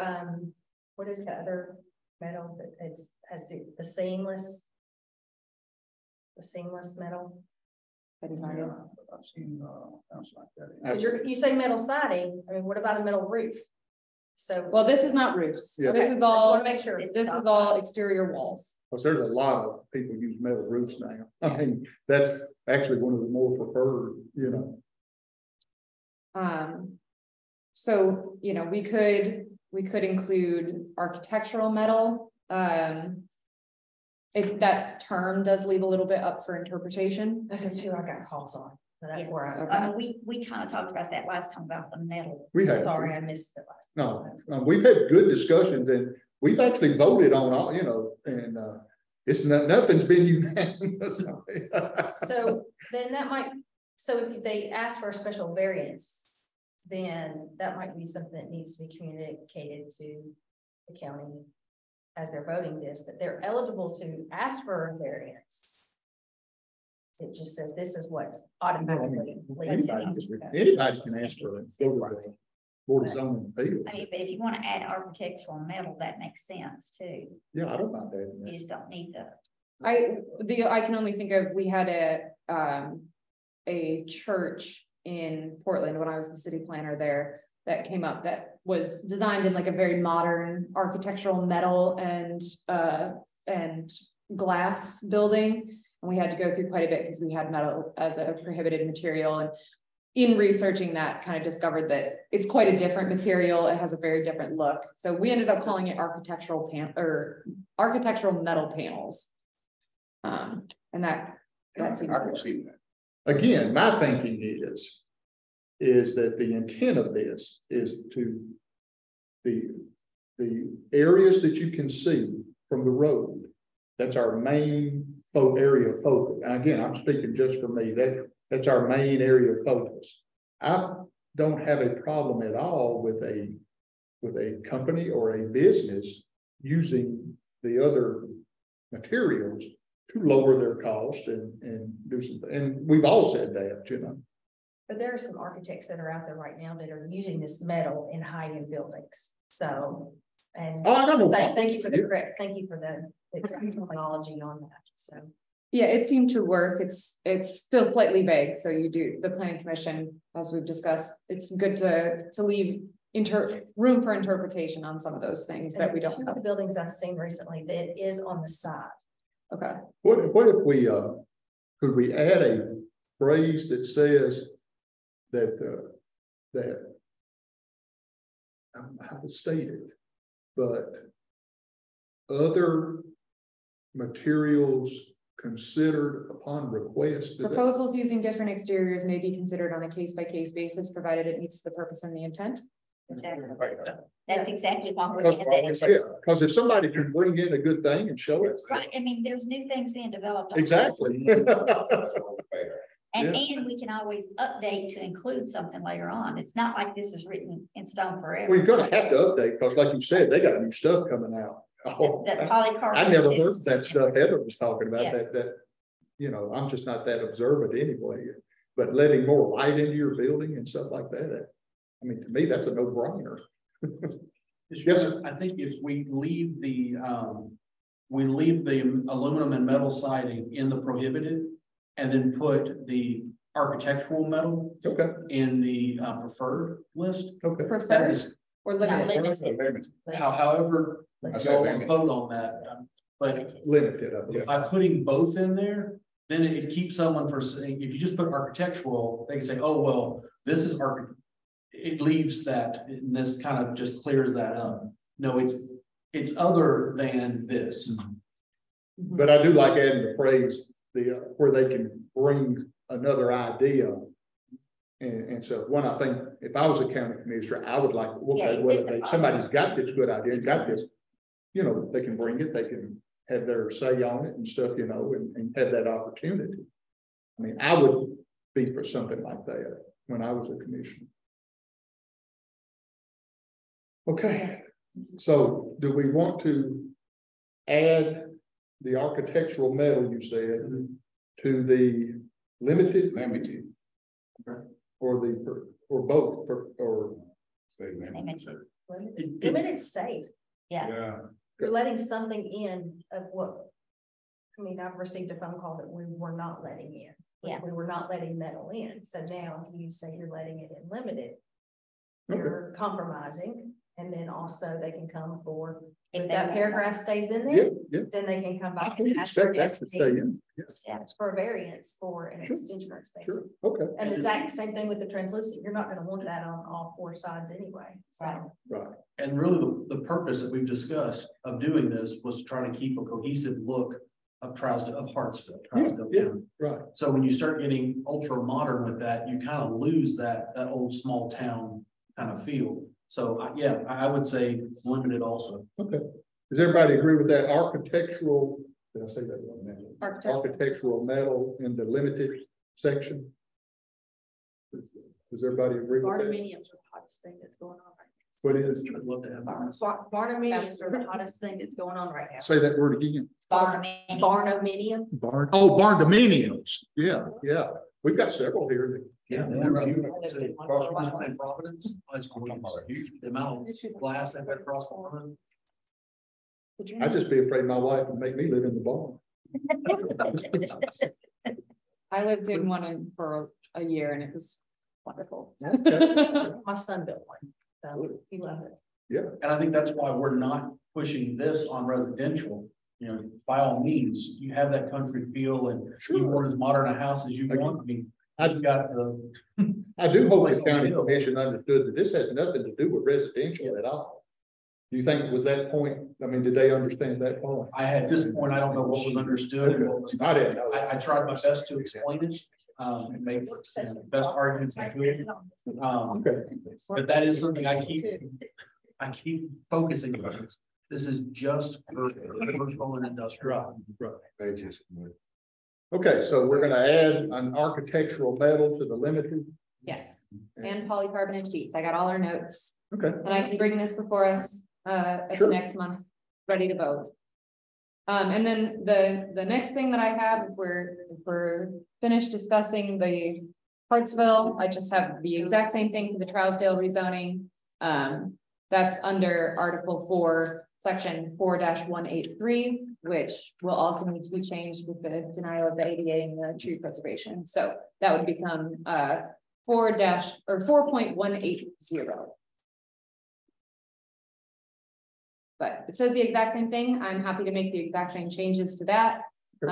what is the other metal that has the seamless? The seamless metal, I've seen house like that. because you say metal siding, I mean, what about a metal roof? So. well, this is not roofs. Yeah. This Okay, is I just all, wanna make sure. this is all exterior walls. because there's a lot of people use metal roofs now. I mean, that's actually one of the more preferred, So, we could include architectural metal. That term does leave a little bit up for interpretation. Those are two I got calls on, so that's Yeah. where I. We kind of talked about that last time about the metal. We have. Sorry, I missed it last. No, we've had good discussions and we've actually voted on all, and it's nothing's been unanimous. So then so if they ask for a special variance, then that might be something that needs to be communicated to the county as they're voting this, that they're eligible to ask for a variance. It just says this is what's automatically. Anybody can ask for it. Go to the Board of Zoning Appeals. I mean, but if you want to add architectural metal, that makes sense too. Yeah, I don't mind that. You just don't need the. I can only think of, we had a church in Portland when I was the city planner there that came up that was designed in like a very modern architectural metal and glass building. And we had to go through quite a bit because we had metal as a prohibited material. And in researching that, kind of discovered that it's quite a different material. It has a very different look. So we ended up calling it architectural metal panels. And that's. I can see that. Again, my thinking is that the intent of this is to the areas that you can see from the road, that's our main area of focus. And again, I'm speaking just for me, that's our main area of focus. I don't have a problem at all with a company or a business using the other materials to lower their cost and do something. And we've all said that, you know. But there are some architects that are out there right now that are using this metal in high-end buildings. So, and Oh, I don't know. thank you for the correct, thank you for the terminology on that. So. Yeah, it seemed to work. It's still slightly vague. So you do the planning commission, as we've discussed, it's good to leave room for interpretation on some of those things that we don't Two have. of the buildings I've seen recently that is on the side. Okay. What if we could we add a phrase that says that how to state it, but other materials considered upon request. Proposals using different exteriors may be considered on a case-by-case basis, provided it meets the purpose and the intent. Exactly. That's exactly why we're doing that. Because if somebody can bring in a good thing and show it. Right, I mean, there's new things being developed. Exactly. And we can always update to include something later on. It's not like this is written in stone forever. Well, you're gonna have to update, because like you said, they got new stuff coming out. Oh, That polycarbonate. I never heard that stuff Heather was talking about, Yeah. that, you know, I'm just not that observant anyway. But letting more light into your building and stuff like that, I mean, to me, that's a no-brainer. Yes, sir. I think if we leave the aluminum and metal siding in the prohibited, and then put the architectural metal Okay, in the preferred list. okay. That Preferred is, or Not limited. limited. however, That's y'all limited. vote on that, but Limited, I believe. by putting both in there, then it keeps someone from saying, if you just put architectural, they can say, oh, well, this is it leaves that, and this kind of just clears that up. No, it's other than this. But I do like adding the phrase, where they can bring another idea. And so when I think, if I was a county commissioner, I would like, okay, whether somebody's got this good idea, got this, you know, they can bring it, they can have their say on it and stuff, you know, and have that opportunity. I mean, I would be for something like that when I was a commissioner. Okay, so do we want to add the architectural metal, you said, to the limited? Limited. Or both, or Say limited. Limited safe. Yeah. You're letting something in of what, I mean, I've received a phone call that we were not letting in. Yeah. We were not letting metal in. So now you say you're letting it in limited. You're compromising, and then also they can come for, if that paragraph stays in yeah, there, yeah. then they can come I back would and ask for expect that to stay in. Yes, ask for a variance for an Sure. extension or expansion. sure, okay, And the exact same thing with the translucent. You're not gonna want that on all four sides anyway, so. right. And really, the purpose that we've discussed of doing this was to try to keep a cohesive look of Hartsville. Trousdale Yeah, County. right. So when you start getting ultra modern with that, you kind of lose that old small town kind of feel. So yeah, I would say limited also. Okay. Does everybody agree with that architectural, did I say that one minute? Architectural metal in the limited section? Does everybody agree with that? Barndominiums are the hottest thing that's going on right What is? I'd love to have. Barndominiums are the hottest thing that's going on right now. Say that word again. Barndominium. Barndominium. Barndominiums. Yeah, yeah. We've got several here. Yeah. Providence. The amount of glass they've got across the front. I'd just be afraid my wife would make me live in the barn. I lived in one for a year and it was wonderful. My son built one, so he loved it. Yeah. And I think that's why we're not pushing this on residential. You know, by all means, you have that country feel and you want as modern a house as you want. I mean, I've got the. I do hope the county commission understood that this has nothing to do with residential at all. Do you think it was that point? I mean, did they understand that point? At this point, I don't know what was understood and what was. I didn't know. I tried my best to explain it, and make the best arguments I could. Okay. But that is something I keep focusing on. This is just for commercial and industrial. Right. They just. Okay, so we're gonna add an architectural metal to the limited. Yes, and polycarbonate sheets. I got all our notes. Okay. And I can bring this before us at the Sure. next month, ready to vote. And then the next thing that I have, if we're finished discussing the Hartsville, I just have the exact same thing for the Trousdale rezoning. That's under Article 4, Section 4-183, which will also need to be changed with the denial of the ADA and the tree preservation. So that would become 4.180. But it says the exact same thing. I'm happy to make the exact same changes to that. If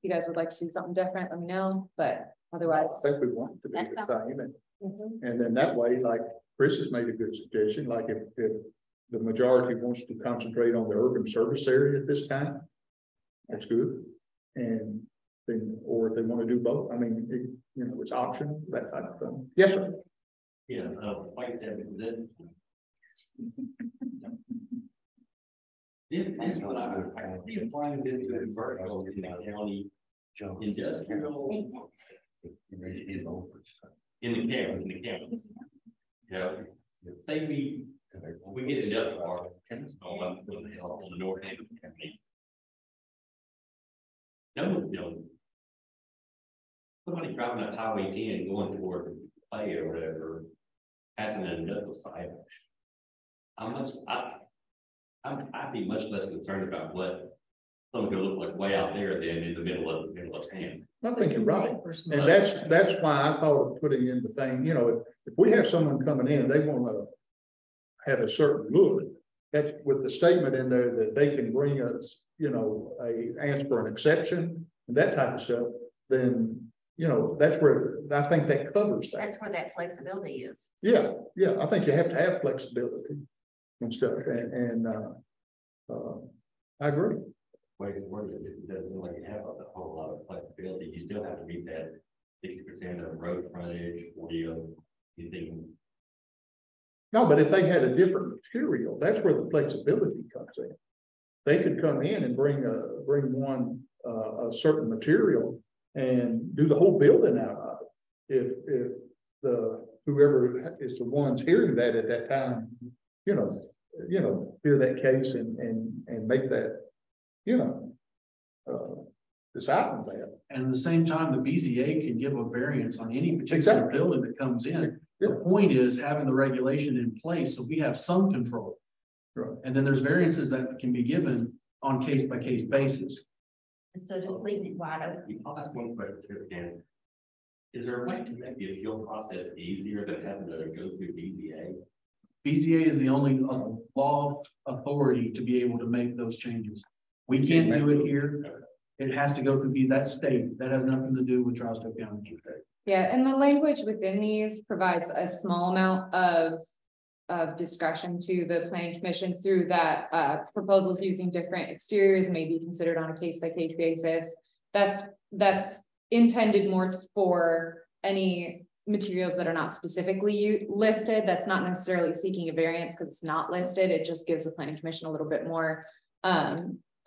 you guys would like to see something different, let me know, but otherwise. I think we want it to be the same, and then that way, like Chris has made a good suggestion, like if the majority wants to concentrate on the urban service area at this time, that's good. And then, or if they want to do both, I mean, it's optional, that type of thing. Yes, sir. Yeah, like I said, this is what I see applying this to vertical in the county industrial. In the county. You know, say we get industrial park on the north end of the county. No, somebody driving up Highway 10 going toward Play or whatever, has an industrial site. I'd be much less concerned about what something could look like way out there than in the middle of town. I think you're right. And that's why I thought of putting in the thing, if we have someone coming in and they want to have a certain look, that's with the statement in there that they can bring us, ask for an exception and that type of stuff, then, that's where I think that covers that. That's where that flexibility is. Yeah, I think you have to have flexibility and stuff, and I agree. Ways of wording it doesn't like have a whole lot of flexibility. You still have to meet that 60% of road frontage, 40 of anything. No, but if they had a different material, that's where the flexibility comes in. They could come in and bring a certain material and do the whole building out of it. If whoever is the ones hearing that at that time, hear that case and make that, decide on that. And at the same time, the BZA can give a variance on any particular building that comes in. The point is having the regulation in place so we have some control. Right. And then there's variances that can be given on case-by-case basis. And so just leaving it wide open. I'll ask one question here again. Is there a way to make the appeal process easier than having to go through BZA? BZA is the only law authority to be able to make those changes. We can't do it here. It has to go through that state. That has nothing to do with Trousdale County. Yeah, and the language within these provides a small amount of discretion to the planning commission through that proposals using different exteriors may be considered on a case-by-case basis. That's intended more for any materials that are not specifically listed. That's not necessarily seeking a variance because it's not listed. It just gives the planning commission a little bit more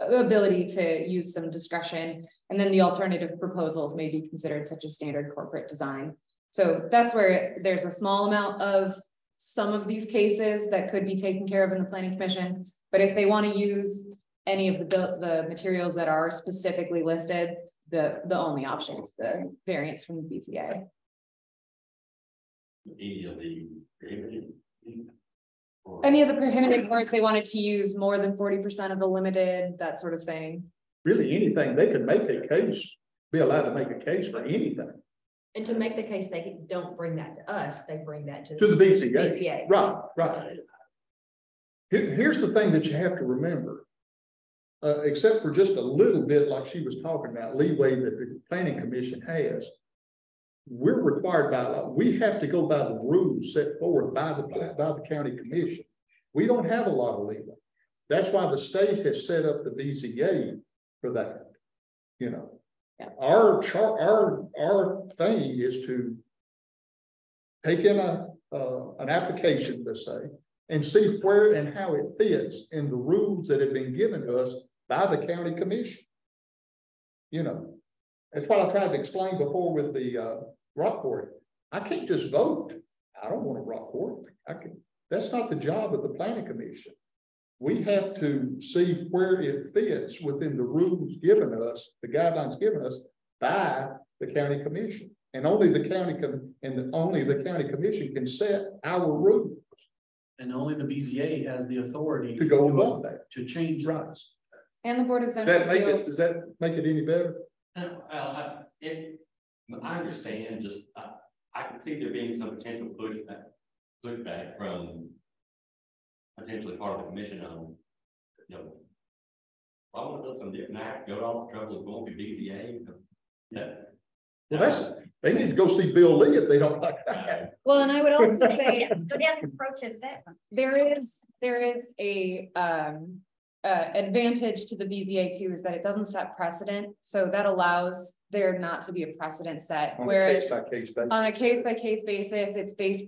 ability to use some discretion. And then the alternative proposals may be considered such as standard corporate design. So that's where there's a small amount of some of these cases that could be taken care of in the planning commission. But if they want to use any of the materials that are specifically listed, the only option is the variance from the BZA. Any of the prohibited words they wanted to use more than 40% of the limited, that sort of thing. Really, anything they could make a case, be allowed to make a case for anything. And to make the case, they don't bring that to us, they bring that to the BZA. BZA. Right. Here's the thing that you have to remember. Except for just a little bit, like she was talking about, leeway that the planning commission has, we're required by law. We have to go by the rules set forth by the county commission. We don't have a lot of leeway. That's why the state has set up the BZA for that. You know, our thing is to take in an application, let's say, and see where and how it fits in the rules that have been given to us by the county commission. You know, that's what I tried to explain before with the rock quarry. I can't just vote. I don't want a rock quarry. That's not the job of the planning commission. We have to see where it fits within the rules given us, the guidelines given us by the county commission. And only the county commission can set our rules. And only the BZA has the authority to go above that, to change rights. And the Board of Zoning Appeals. Does that make it any better? I understand, just, I can see there being some potential pushback from potentially part of the commission on, you know, I want to do some different act, go to all the trouble of going to BZA. Well, they need to go see Bill Lee if they don't like that. Well, and I would also say Go down and protest that one. there is a advantage to the BZA too, is that it doesn't set precedent. So that allows there not to be a precedent set. Whereas on a case by case basis, it's based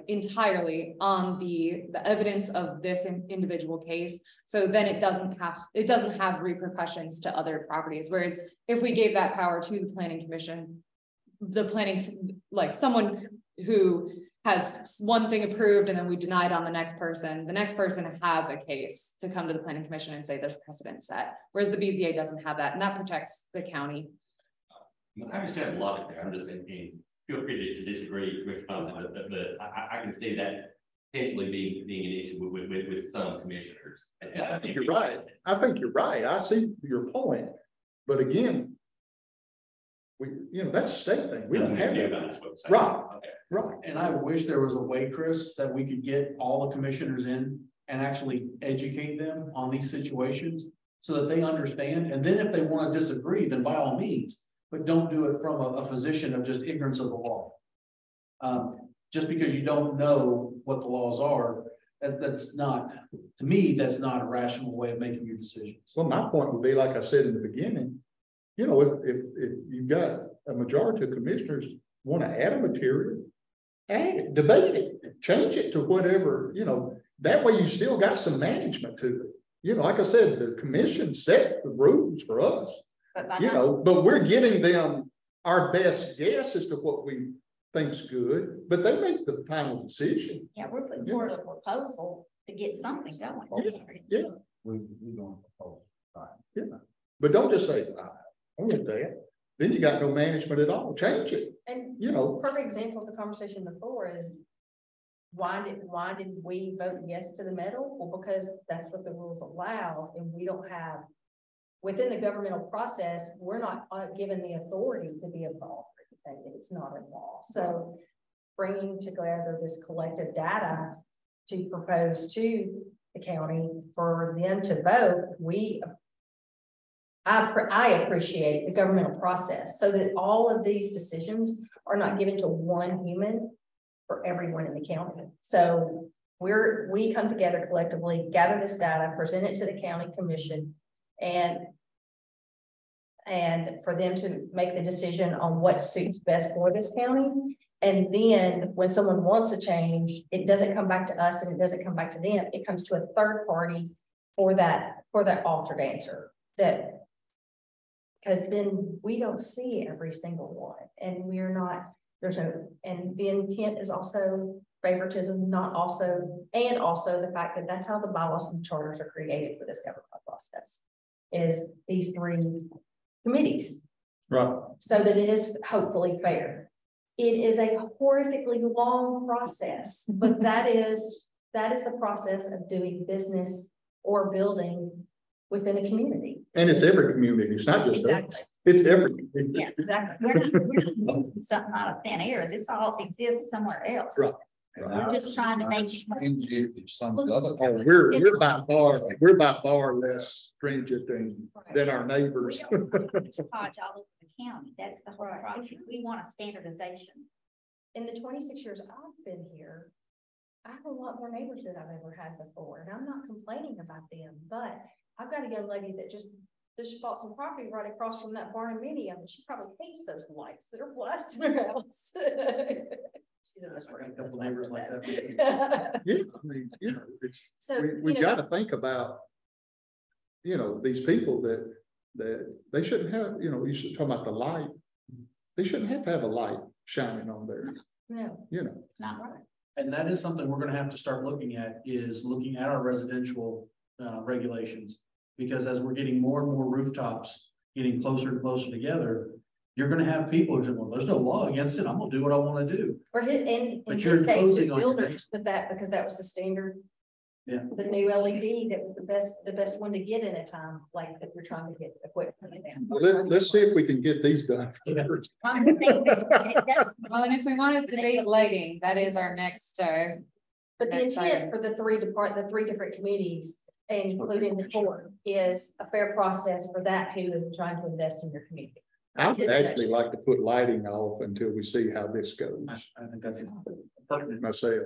entirely on the evidence of this individual case. So then it doesn't have repercussions to other properties. Whereas if we gave that power to the planning commission, someone who has one thing approved and then we denied on the next person has a case to come to the planning commission and say there's precedent set. Whereas the BZA doesn't have that, and that protects the county. I understand a lot there. I'm just thinking, feel free to disagree, Commissioner Thompson, but I can see that potentially being an issue with some commissioners. I think you're right. I see your point, but again, that's a state thing. We don't have that. Right. Okay. Right. And I wish there was a way, Chris, that we could get all the commissioners in and actually educate them on these situations so that they understand. And then if they want to disagree, then by all means, but don't do it from a position of just ignorance of the law. Just because you don't know what the laws are, that's not, to me, that's not a rational way of making your decisions. Well, my point would be, like I said in the beginning, if you've got a majority of commissioners want to add a material, add it, debate it, change it to whatever, that way you still got some management to it. Like I said, the commission sets the rules for us. But we're giving them our best guess as to what we think's good, but they make the final decision. Yeah, we're putting forward a proposal to get something going. Yeah. We don't propose. Right. Yeah. But don't just say, I want that. Then you got no management at all. Change it. And perfect example of the conversation before is why did we vote yes to the medal? Well, because that's what the rules allow, and we don't have. Within the governmental process, we're not given the authority to be involved in anything. It's not in law. So bringing together this collective data to propose to the county for them to vote, I appreciate the governmental process so that all of these decisions are not given to one human for everyone in the county. So we come together collectively, gather this data, present it to the county commission, and for them to make the decision on what suits best for this county. And then when someone wants a change, it doesn't come back to us and it doesn't come back to them. It comes to a third party for that altered answer. Because then we don't see every single one, and and the intent is also favoritism, and also the fact that that's how the bylaws and charters are created for this government process. Is these three committees, right? So that it is hopefully fair. It is a horrifically long process, but that is the process of doing business or building within a community. And it's every community. It's not just us. It's every community. Yeah, exactly. We're not using something out of thin air. This all exists somewhere else. Right. We're just trying to make sure. We're by far less stringent than our neighbors. We don't want to hodge all over the county. That's the whole project. We want a standardization. In the 26 years I've been here, I have a lot more neighbors than I've ever had before, and I'm not complaining about them, but I've got a young lady that just bought some property right across from that barn in Mini, and she probably hates those lights that are blasting her house. She's in this A couple neighbors like that. Yeah, I mean, you know, it's, So, we got to think about, you know, these people that they shouldn't have, you know, you should talk about the light. They shouldn't have a light shining on there, no, you know. It's not right. And that is something we're gonna have to start looking at, is looking at our residential regulations. Because as we're getting more and more rooftops, getting closer and closer together, you're gonna have people who say, well, there's no law against it, I'm gonna do what I wanna do. or in But this you're case, the imposing on your builder neighbor. just put that because that was the standard. Yeah. The new LED, that was the best one to get in a time, like if you're trying to get equipment. Well, let's see if we can get these done. Well, and if we wanted to debate lighting, that is our next, But the Next intent item. for the three different committees, including the board, is a fair process for that who is trying to invest in your community. I would actually like to put lighting off until we see how this goes I think that's pertinent. myself.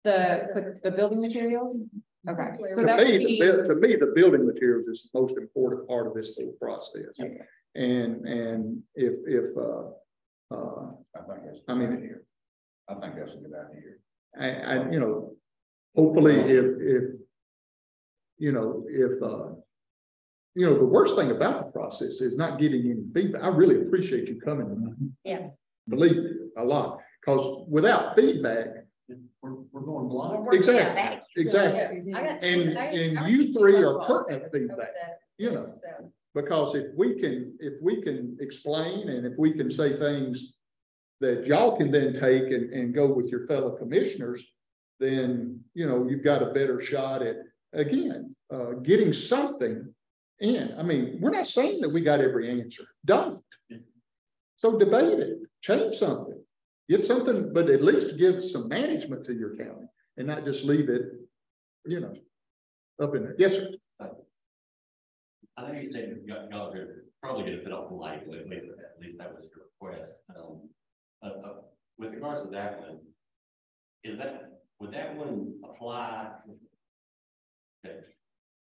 the building materials. Okay, so To that would me, be, the building materials is the most important part of this whole process. Okay. And if, I think that's. I mean- here. I think that's a good idea. I, you know, hopefully if, you know, you know, the worst thing about the process is not getting any feedback. I really appreciate you coming tonight. Yeah. Believe me, a lot, because without feedback, We're going blind. exactly, exactly. And you three are pertinent feedback, you know. Because if we can explain, and if we can say things that y'all can then take and go with your fellow commissioners, then, you know, you've got a better shot at, again, getting something in. I mean, we're not saying that we got every answer. Don't. So debate it, change something, get something, but at least give some management to your county and not just leave it, you know, up in there. Yes, sir. I know you said y'all are probably gonna fit off the light, at least that was your request. With regards to that one, would that one apply? Okay.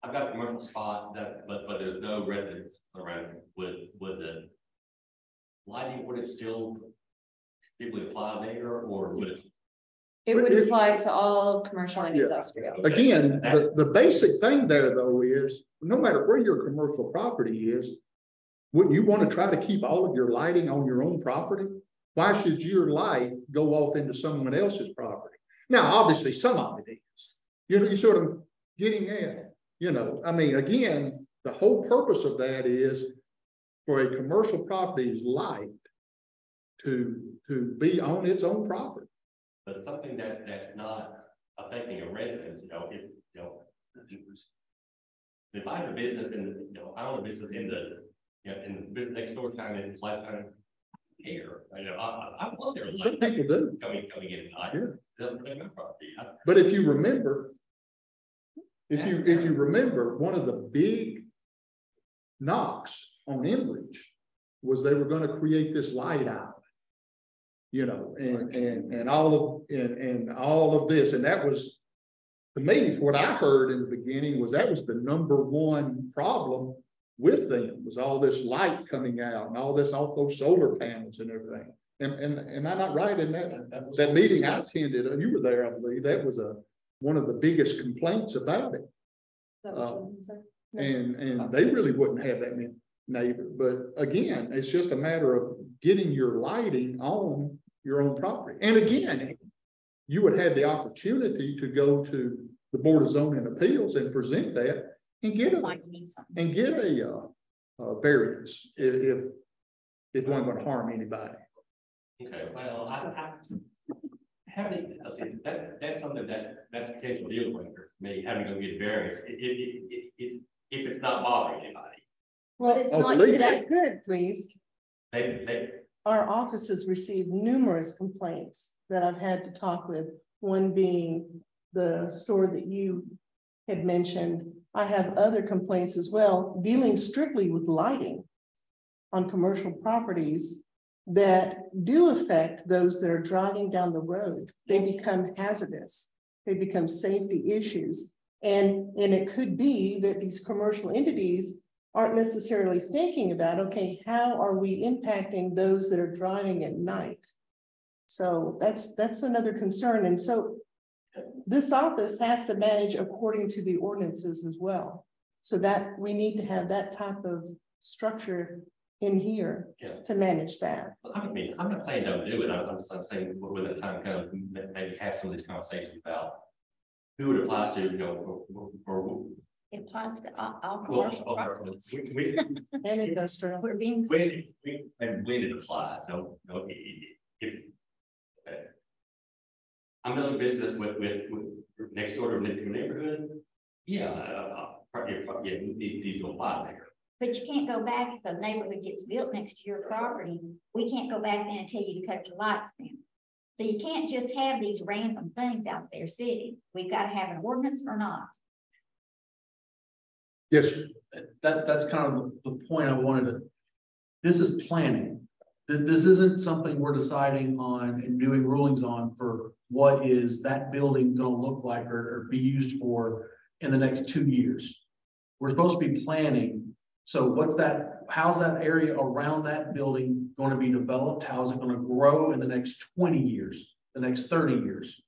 I've got a commercial spot but there's no residents around. Would the lighting, would it still apply there, or would it? it would apply to all commercial and Yeah. industrial. Again, the basic thing there though is, no matter where your commercial property is, wouldn't you want to try to keep all of your lighting on your own property? Why should your light go off into someone else's property? Now, obviously, some of it is. You sort of getting at, you know, I mean, again, the whole purpose of that is for a commercial property's light to be on its own property. But something that's not affecting a residence, if I have a business and, I own a business in the business next door time in its lifetime here, I want their Some light people do. coming in at night. Yeah. Doesn't affect my property. But if you remember, if you remember, one of the big knocks on Enbridge was they were going to create this light island. You know, and all of this, and that was, to me, what I heard in the beginning was that was the #1 problem with them, was all this light coming out and all those solar panels and everything. And am I not right in that meeting I attended? You were there, I believe. That was one of the biggest complaints about it. And they really wouldn't have that many neighbors. But again, it's just a matter of getting your lighting on your own property. And again, you would have the opportunity to go to the Board of Zoning Appeals and present that and get a variance if it wasn't going to harm anybody. Okay, well, that's something that's a potential deal breaker for me, having to go get variance if it's not bothering anybody. Well, it's Oh, not believe if I today. could, please. Our office has received numerous complaints that I've had to talk with, one being the store that you had mentioned. I have other complaints as well, dealing strictly with lighting on commercial properties that do affect those that are driving down the road. They become hazardous. they become safety issues. And it could be that these commercial entities aren't necessarily thinking about, okay, how are we impacting those that are driving at night? So that's another concern. And so this office has to manage according to the ordinances as well. So that we need to have that type of structure in here to manage that. Well, I mean, I'm not saying don't do it. I'm saying when the time comes, maybe have some of these conversations about who it applies to, you know, or It applies to all well, commercial properties. And industrial. We're being. when it applies, no, if I'm in a business with next door to a neighborhood, yeah, these don't apply there. But you can't go back if a neighborhood gets built next to your property. We can't go back then and tell you to cut your lights down. So you can't just have these random things out there sitting. We've got to have an ordinance or not. Yes, That's kind of the point I wanted to, this is planning. This isn't something we're deciding on and doing rulings on for what is that building gonna look like or be used for in the next 2 years. We're supposed to be planning. So what's that, how's that area around that building going to be developed? How's it going to grow in the next 20 years, the next 30 years?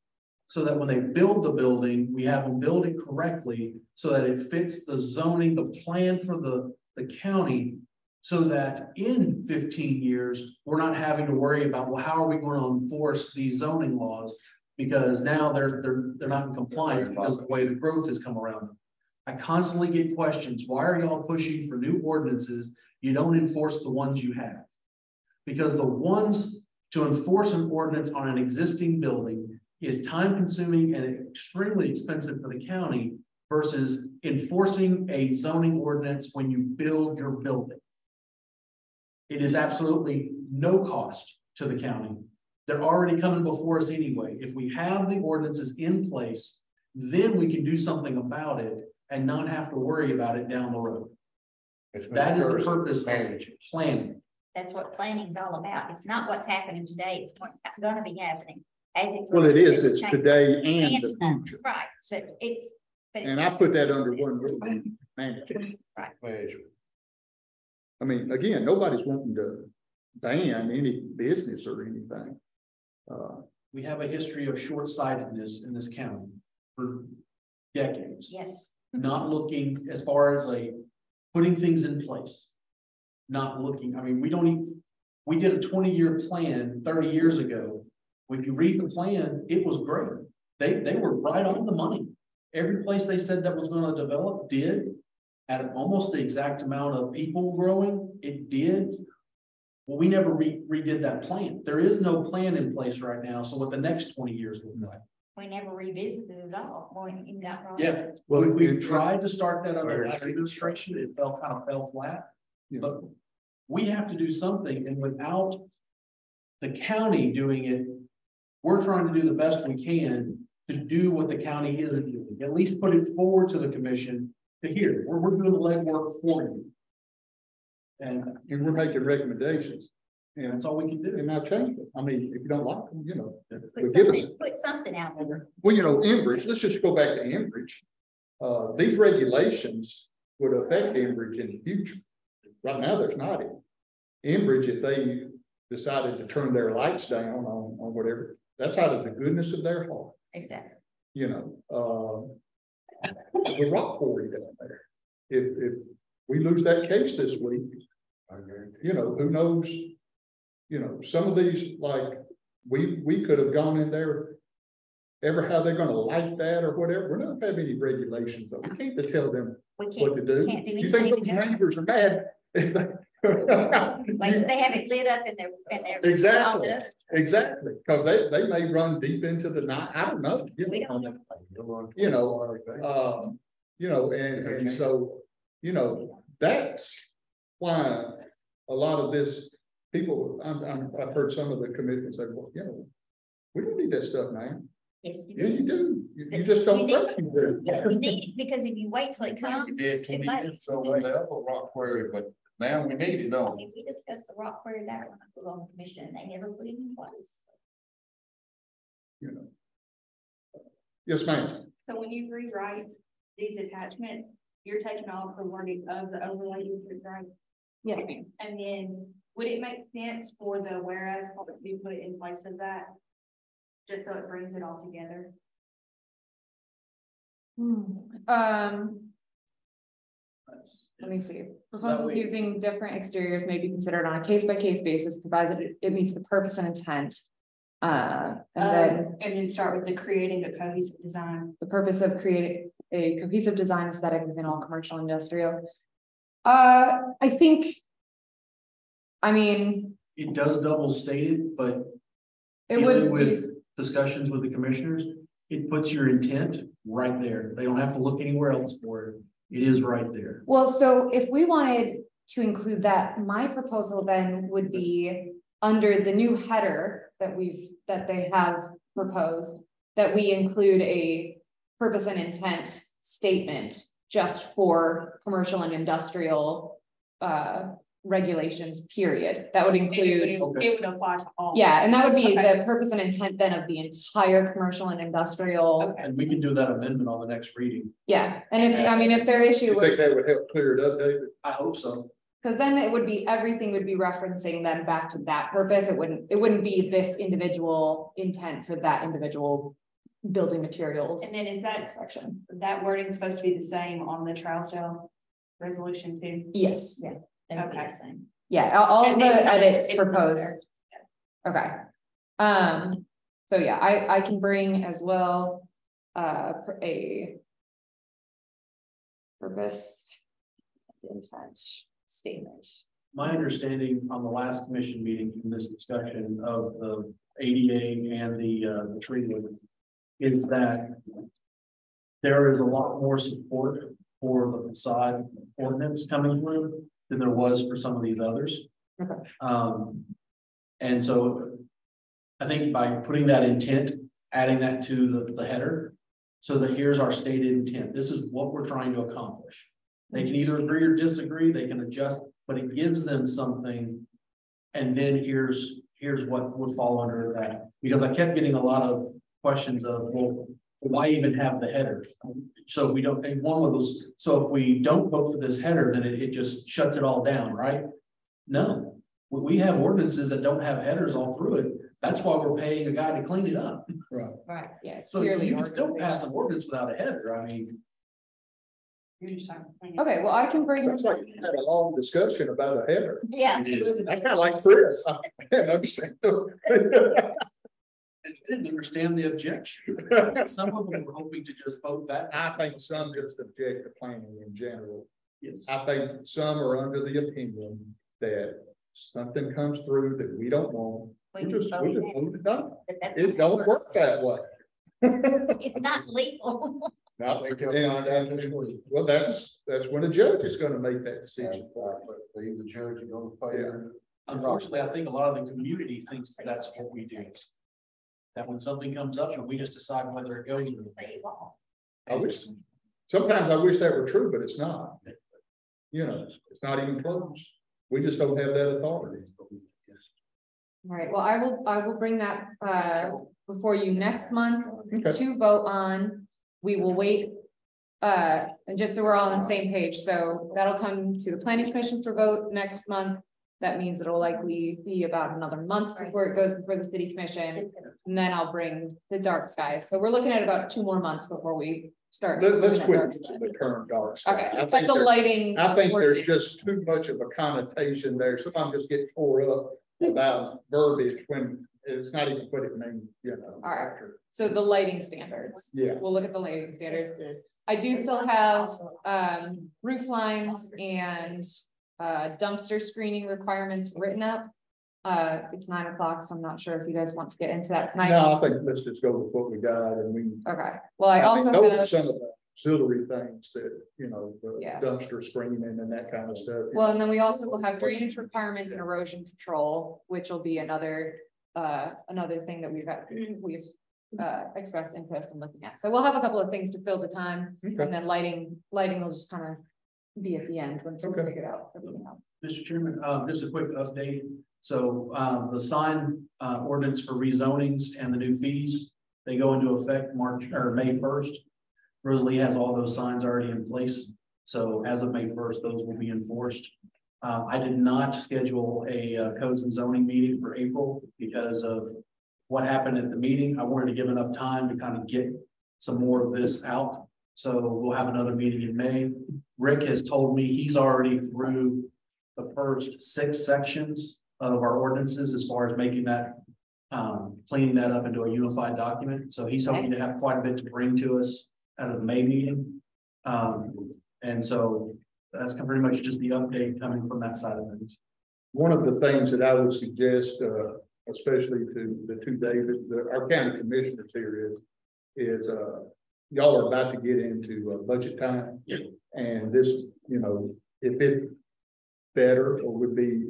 So that when they build the building, we have them build it correctly so that it fits the zoning, the plan for the county, so that in 15 years, we're not having to worry about, well, how are we going to enforce these zoning laws? Because now they're not in compliance because of the way the growth has come around them. I constantly get questions. Why are y'all pushing for new ordinances? You don't enforce the ones you have. Because the ones to enforce an ordinance on an existing building is time consuming and extremely expensive for the county versus enforcing a zoning ordinance when you build your building. It is absolutely no cost to the county. They're already coming before us anyway. If we have the ordinances in place, then we can do something about it and not have to worry about it down the road. That is the purpose of planning. That's what planning is all about. It's not what's happening today. It's what's going to be happening as it. well, it is. It's changes. today and the future. Right. So it's. And I put that under one rule, mandatory. Right. I mean, again, nobody's wanting to ban any business or anything. We have a history of short-sightedness in this county for decades. Yes. Not looking as far as putting things in place. Not looking, I mean, we did a 20-year plan 30 years ago. If you read the plan, it was great. They were right on the money. Every place they said that was going to develop did at almost the exact amount of people growing. It did. Well, we never redid that plan. There is no plan in place right now. So what the next 20 years look like. We never revisited it at all. When got wrong. Yeah, well, we tried to start that under the last administration. It kind of fell flat. Yeah. But we have to do something, and without the county doing it, we're trying to do the best we can to do what the county isn't doing. At least put it forward to the commission to hear. We're doing the legwork for you. And we're making recommendations. And that's all we can do. And not change it. I mean, if you don't like them, Put something out there. Well, Enbridge, let's just go back to Enbridge. These regulations would affect Enbridge in the future. Right now, there's not any. Enbridge, if they decided to turn their lights down on whatever, that's out of the goodness of their heart. Exactly. The rock quarry down there. If we lose that case this week, who knows? Some of these, like we could have gone in there, ever how they're going to light that or whatever. We don't have any regulations, but we can't just tell them what to do. You think those neighbors are mad? Like, do they have it lit up in their exactly, because they may run deep into the night. I don't know. We don't know. And so that's why a lot of this people. I've heard some of the commitments say, well, we don't need that stuff, man. Yes, you do. You do. You just don't think you do. You need it because if you wait till it comes, it's too late. So we have a rock quarry, but now we need to know. If we discussed the rock quarry that when I was on the commission, and they never put it in place. Yes, ma'am. So when you rewrite these attachments, you're taking off the wording of the overlay district, right? Yeah, ma'am. And then would it make sense for the whereas part to be put in place of that? Just so it brings it all together? Let me see. that Proposals way- using different exteriors may be considered on a case-by-case basis, provided it meets the purpose and intent. And then start with the creating a cohesive design. the purpose of creating a cohesive design aesthetic within all commercial and industrial. I think. I mean, It does double stated, but it dealing would with discussions with the commissioners, it puts your intent right there. They don't have to look anywhere else for it. It is right there. well, so if we wanted to include that, my proposal then would be under the new header that they have proposed, that we include a purpose and intent statement just for commercial and industrial regulations, period. That would include, It would apply to all. yeah, and that would be Okay. the purpose and intent then of the entire commercial and industrial. Okay. And we can do that amendment on the next reading. Yeah, and if, I mean, if their issue You think was, that would help clear it up, David? I hope so. because then it would be, everything would be referencing then back to that purpose. It wouldn't be this individual intent for that individual building materials. And then is that section? That wording supposed to be the same on the trial sale resolution too? Yes, That would be the Okay. same. yeah, all And the then edits it's proposed. there. Okay. So yeah, I can bring as well, a purpose intent statement. My understanding on the last commission meeting from this discussion of the ADA and the tree limit is that there is a lot more support for the facade ordinance coming through than there was for some of these others. Okay. And so I think by putting that intent, adding that to the header, so that here's our stated intent. This is what we're trying to accomplish. They can either agree or disagree, they can adjust, but it gives them something. And then here's what would fall under that, because I kept getting a lot of questions of, well, why even have the header? So we don't, and one of those, so if we don't vote for this header, then it just shuts it all down, right? No, we have ordinances that don't have headers all through it. That's why we're paying a guy to clean it up. Right. Yeah, it's So purely you can still organizational. pass an ordinance without a header, I mean. Okay, well, I can bring. Sounds like you had a long discussion about a header. Yeah. I kind of like Chris. I didn't understand. I didn't understand the objection. Some of them were hoping to just vote back. I think some just object to planning in general. Yes. I think some are under the opinion that something comes through that we don't want. We just move it down. But that's It not don't work that way. It's not legal. Not, well, that's when a judge is gonna make that decision. The judge is gonna pay her. Unfortunately, I think a lot of the community thinks that's what we do. That when something comes up, and we just decide whether it goes. I wish, sometimes I wish that were true, but it's not. You know, it's not even close. We just don't have that authority. All right, well, I will bring that before you next month Okay. to vote on. We will wait. And just so we're all on the same page, so that'll come to the planning commission for vote next month. That means it'll likely be about another month before it goes before the city commission. And then I'll bring the dark skies. So we're looking at about 2 more months before we start. Let's looking quit at dark using skies. the term dark sky. Okay, I but think the there's- lighting. I think there's ordinance- just too much of a connotation there. Sometimes just get tore up about verbiage when it's not even what it means, you know. All right. So the lighting standards. Yeah. We'll look at the lighting standards. I do still have roof lines and dumpster screening requirements written up. It's 9 o'clock, so I'm not sure if you guys want to get into that tonight. No, I think let's just go with what we got and we. Okay, well, I think also those are have, some of the auxiliary things that, you know, the Yeah. dumpster screening and that kind of stuff. well, and then we also will have drainage requirements and erosion control, which will be another thing that we've expressed interest in looking at. So we'll have a couple of things to fill the time, Okay. and then lighting will just kind of be at the end once we Okay. figure out everything else. Mr. Chairman, just a quick update. So, the sign, ordinance for rezonings and the new fees, They go into effect May 1st. Rosalie has all those signs already in place. So as of May 1st, those will be enforced. I did not schedule a codes and zoning meeting for April because of what happened at the meeting. I wanted to give enough time to kind of get some more of this out. So we'll have another meeting in May. Rick has told me he's already through the first 6 sections of our ordinances as far as making that, cleaning that up into a unified document. So he's hoping to have quite a bit to bring to us out of the May meeting. And so that's pretty much just the update coming from that side of things. One of the things that I would suggest, especially to the two David, our county commissioners here is y'all are about to get into budget time. Yeah. And this, you know, if it's better or would be,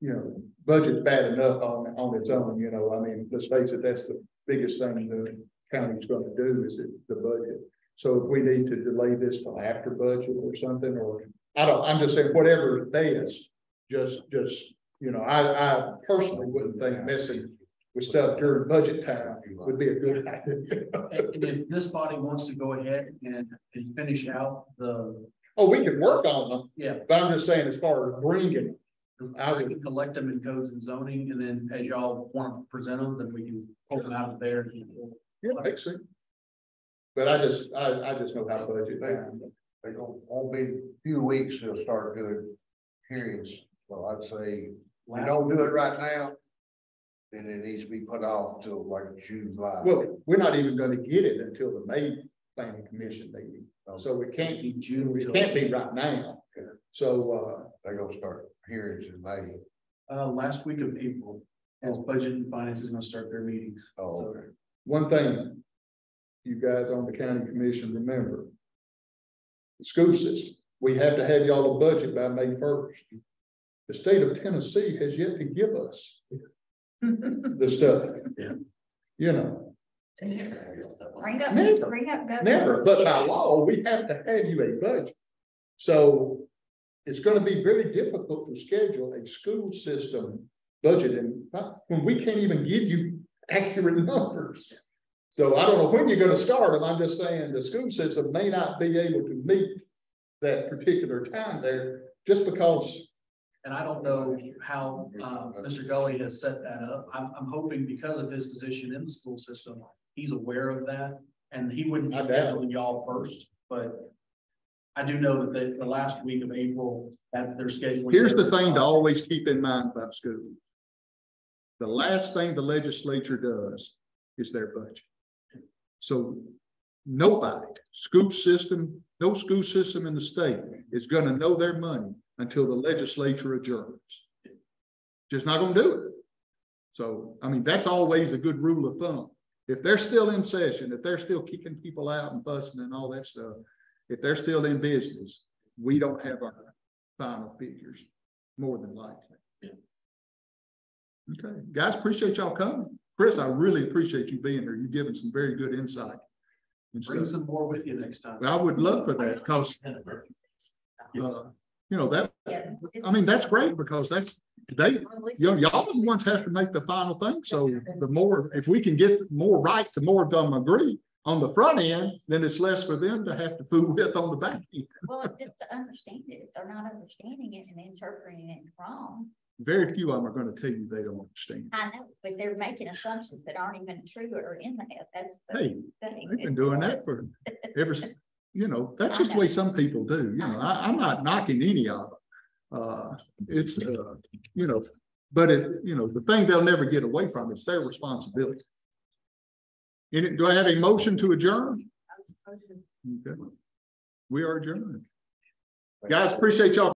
you know, budget's bad enough on its own, you know, I mean, let's face it, that's the biggest thing the county's going to do is the budget. So if we need to delay this till after budget or something, or I'm just saying whatever it is, just, you know, I personally wouldn't think messing with stuff during budget time would be a good idea. And if this body wants to go ahead and finish out Oh, we can work on them. Yeah. But I'm just saying as far as bringing, I would collect them in codes and zoning, and then as y'all want to present them, then we can pull them out of there. yeah, makes sense. But I just know how budget. They won't be a few weeks, they'll start doing hearings. So I'd say, we don't do it right now, then it needs to be put off till like July. Well, we're not even going to get it until the May planning commission meeting. So it can't be June, it can't be right now. So they're gonna start hearings in May. Last week of April, as budget and finance is gonna start their meetings. Oh, okay. one thing you guys on the county commission remember, the school system, we have to have y'all a budget by May 1st. The state of Tennessee has yet to give us the stuff. Yeah. You know, Bring up, never, but by law, we have to have you a budget. So it's going to be very difficult to schedule a school system budget when we can't even give you accurate numbers. So I don't know when you're going to start them. I'm just saying the school system may not be able to meet that particular time there just because. And I don't know how Mr. Gully has set that up. I'm hoping because of his position in the school system, he's aware of that, and he wouldn't be scheduling y'all first. But I do know that the last week of April, that's their schedule. Here's the thing to always keep in mind about schools. The last thing the legislature does is their budget. So nobody, no school system in the state is going to know their money until the legislature adjourns. Just not going to do it. So, I mean, that's always a good rule of thumb. If they're still in session, if they're still kicking people out and fussing and all that stuff, if they're still in business, we don't have our final figures, more than likely. Yeah. Okay, guys, appreciate y'all coming. Chris, I really appreciate you being here. You've given some very good insight. Bring some more with you next time. I would love for that because, you know, that, I mean, that's great because y'all the ones have to make the final thing. So the more, if we can get more right to more of them agree on the front end, then it's less for them to have to fool with on the back end. Well, just to understand it, if they're not understanding it and interpreting it wrong. Very few of them are going to tell you they don't understand. I know, but they're making assumptions that aren't even true or in that. That's the Hey, thing. they've been doing that for ever, you know, that's just the way some people do. You know, I'm not knocking any of them. It's, you know, but you know, the thing they'll never get away from is their responsibility. Do I have a motion to adjourn? Okay. We are adjourned. Guys, appreciate y'all.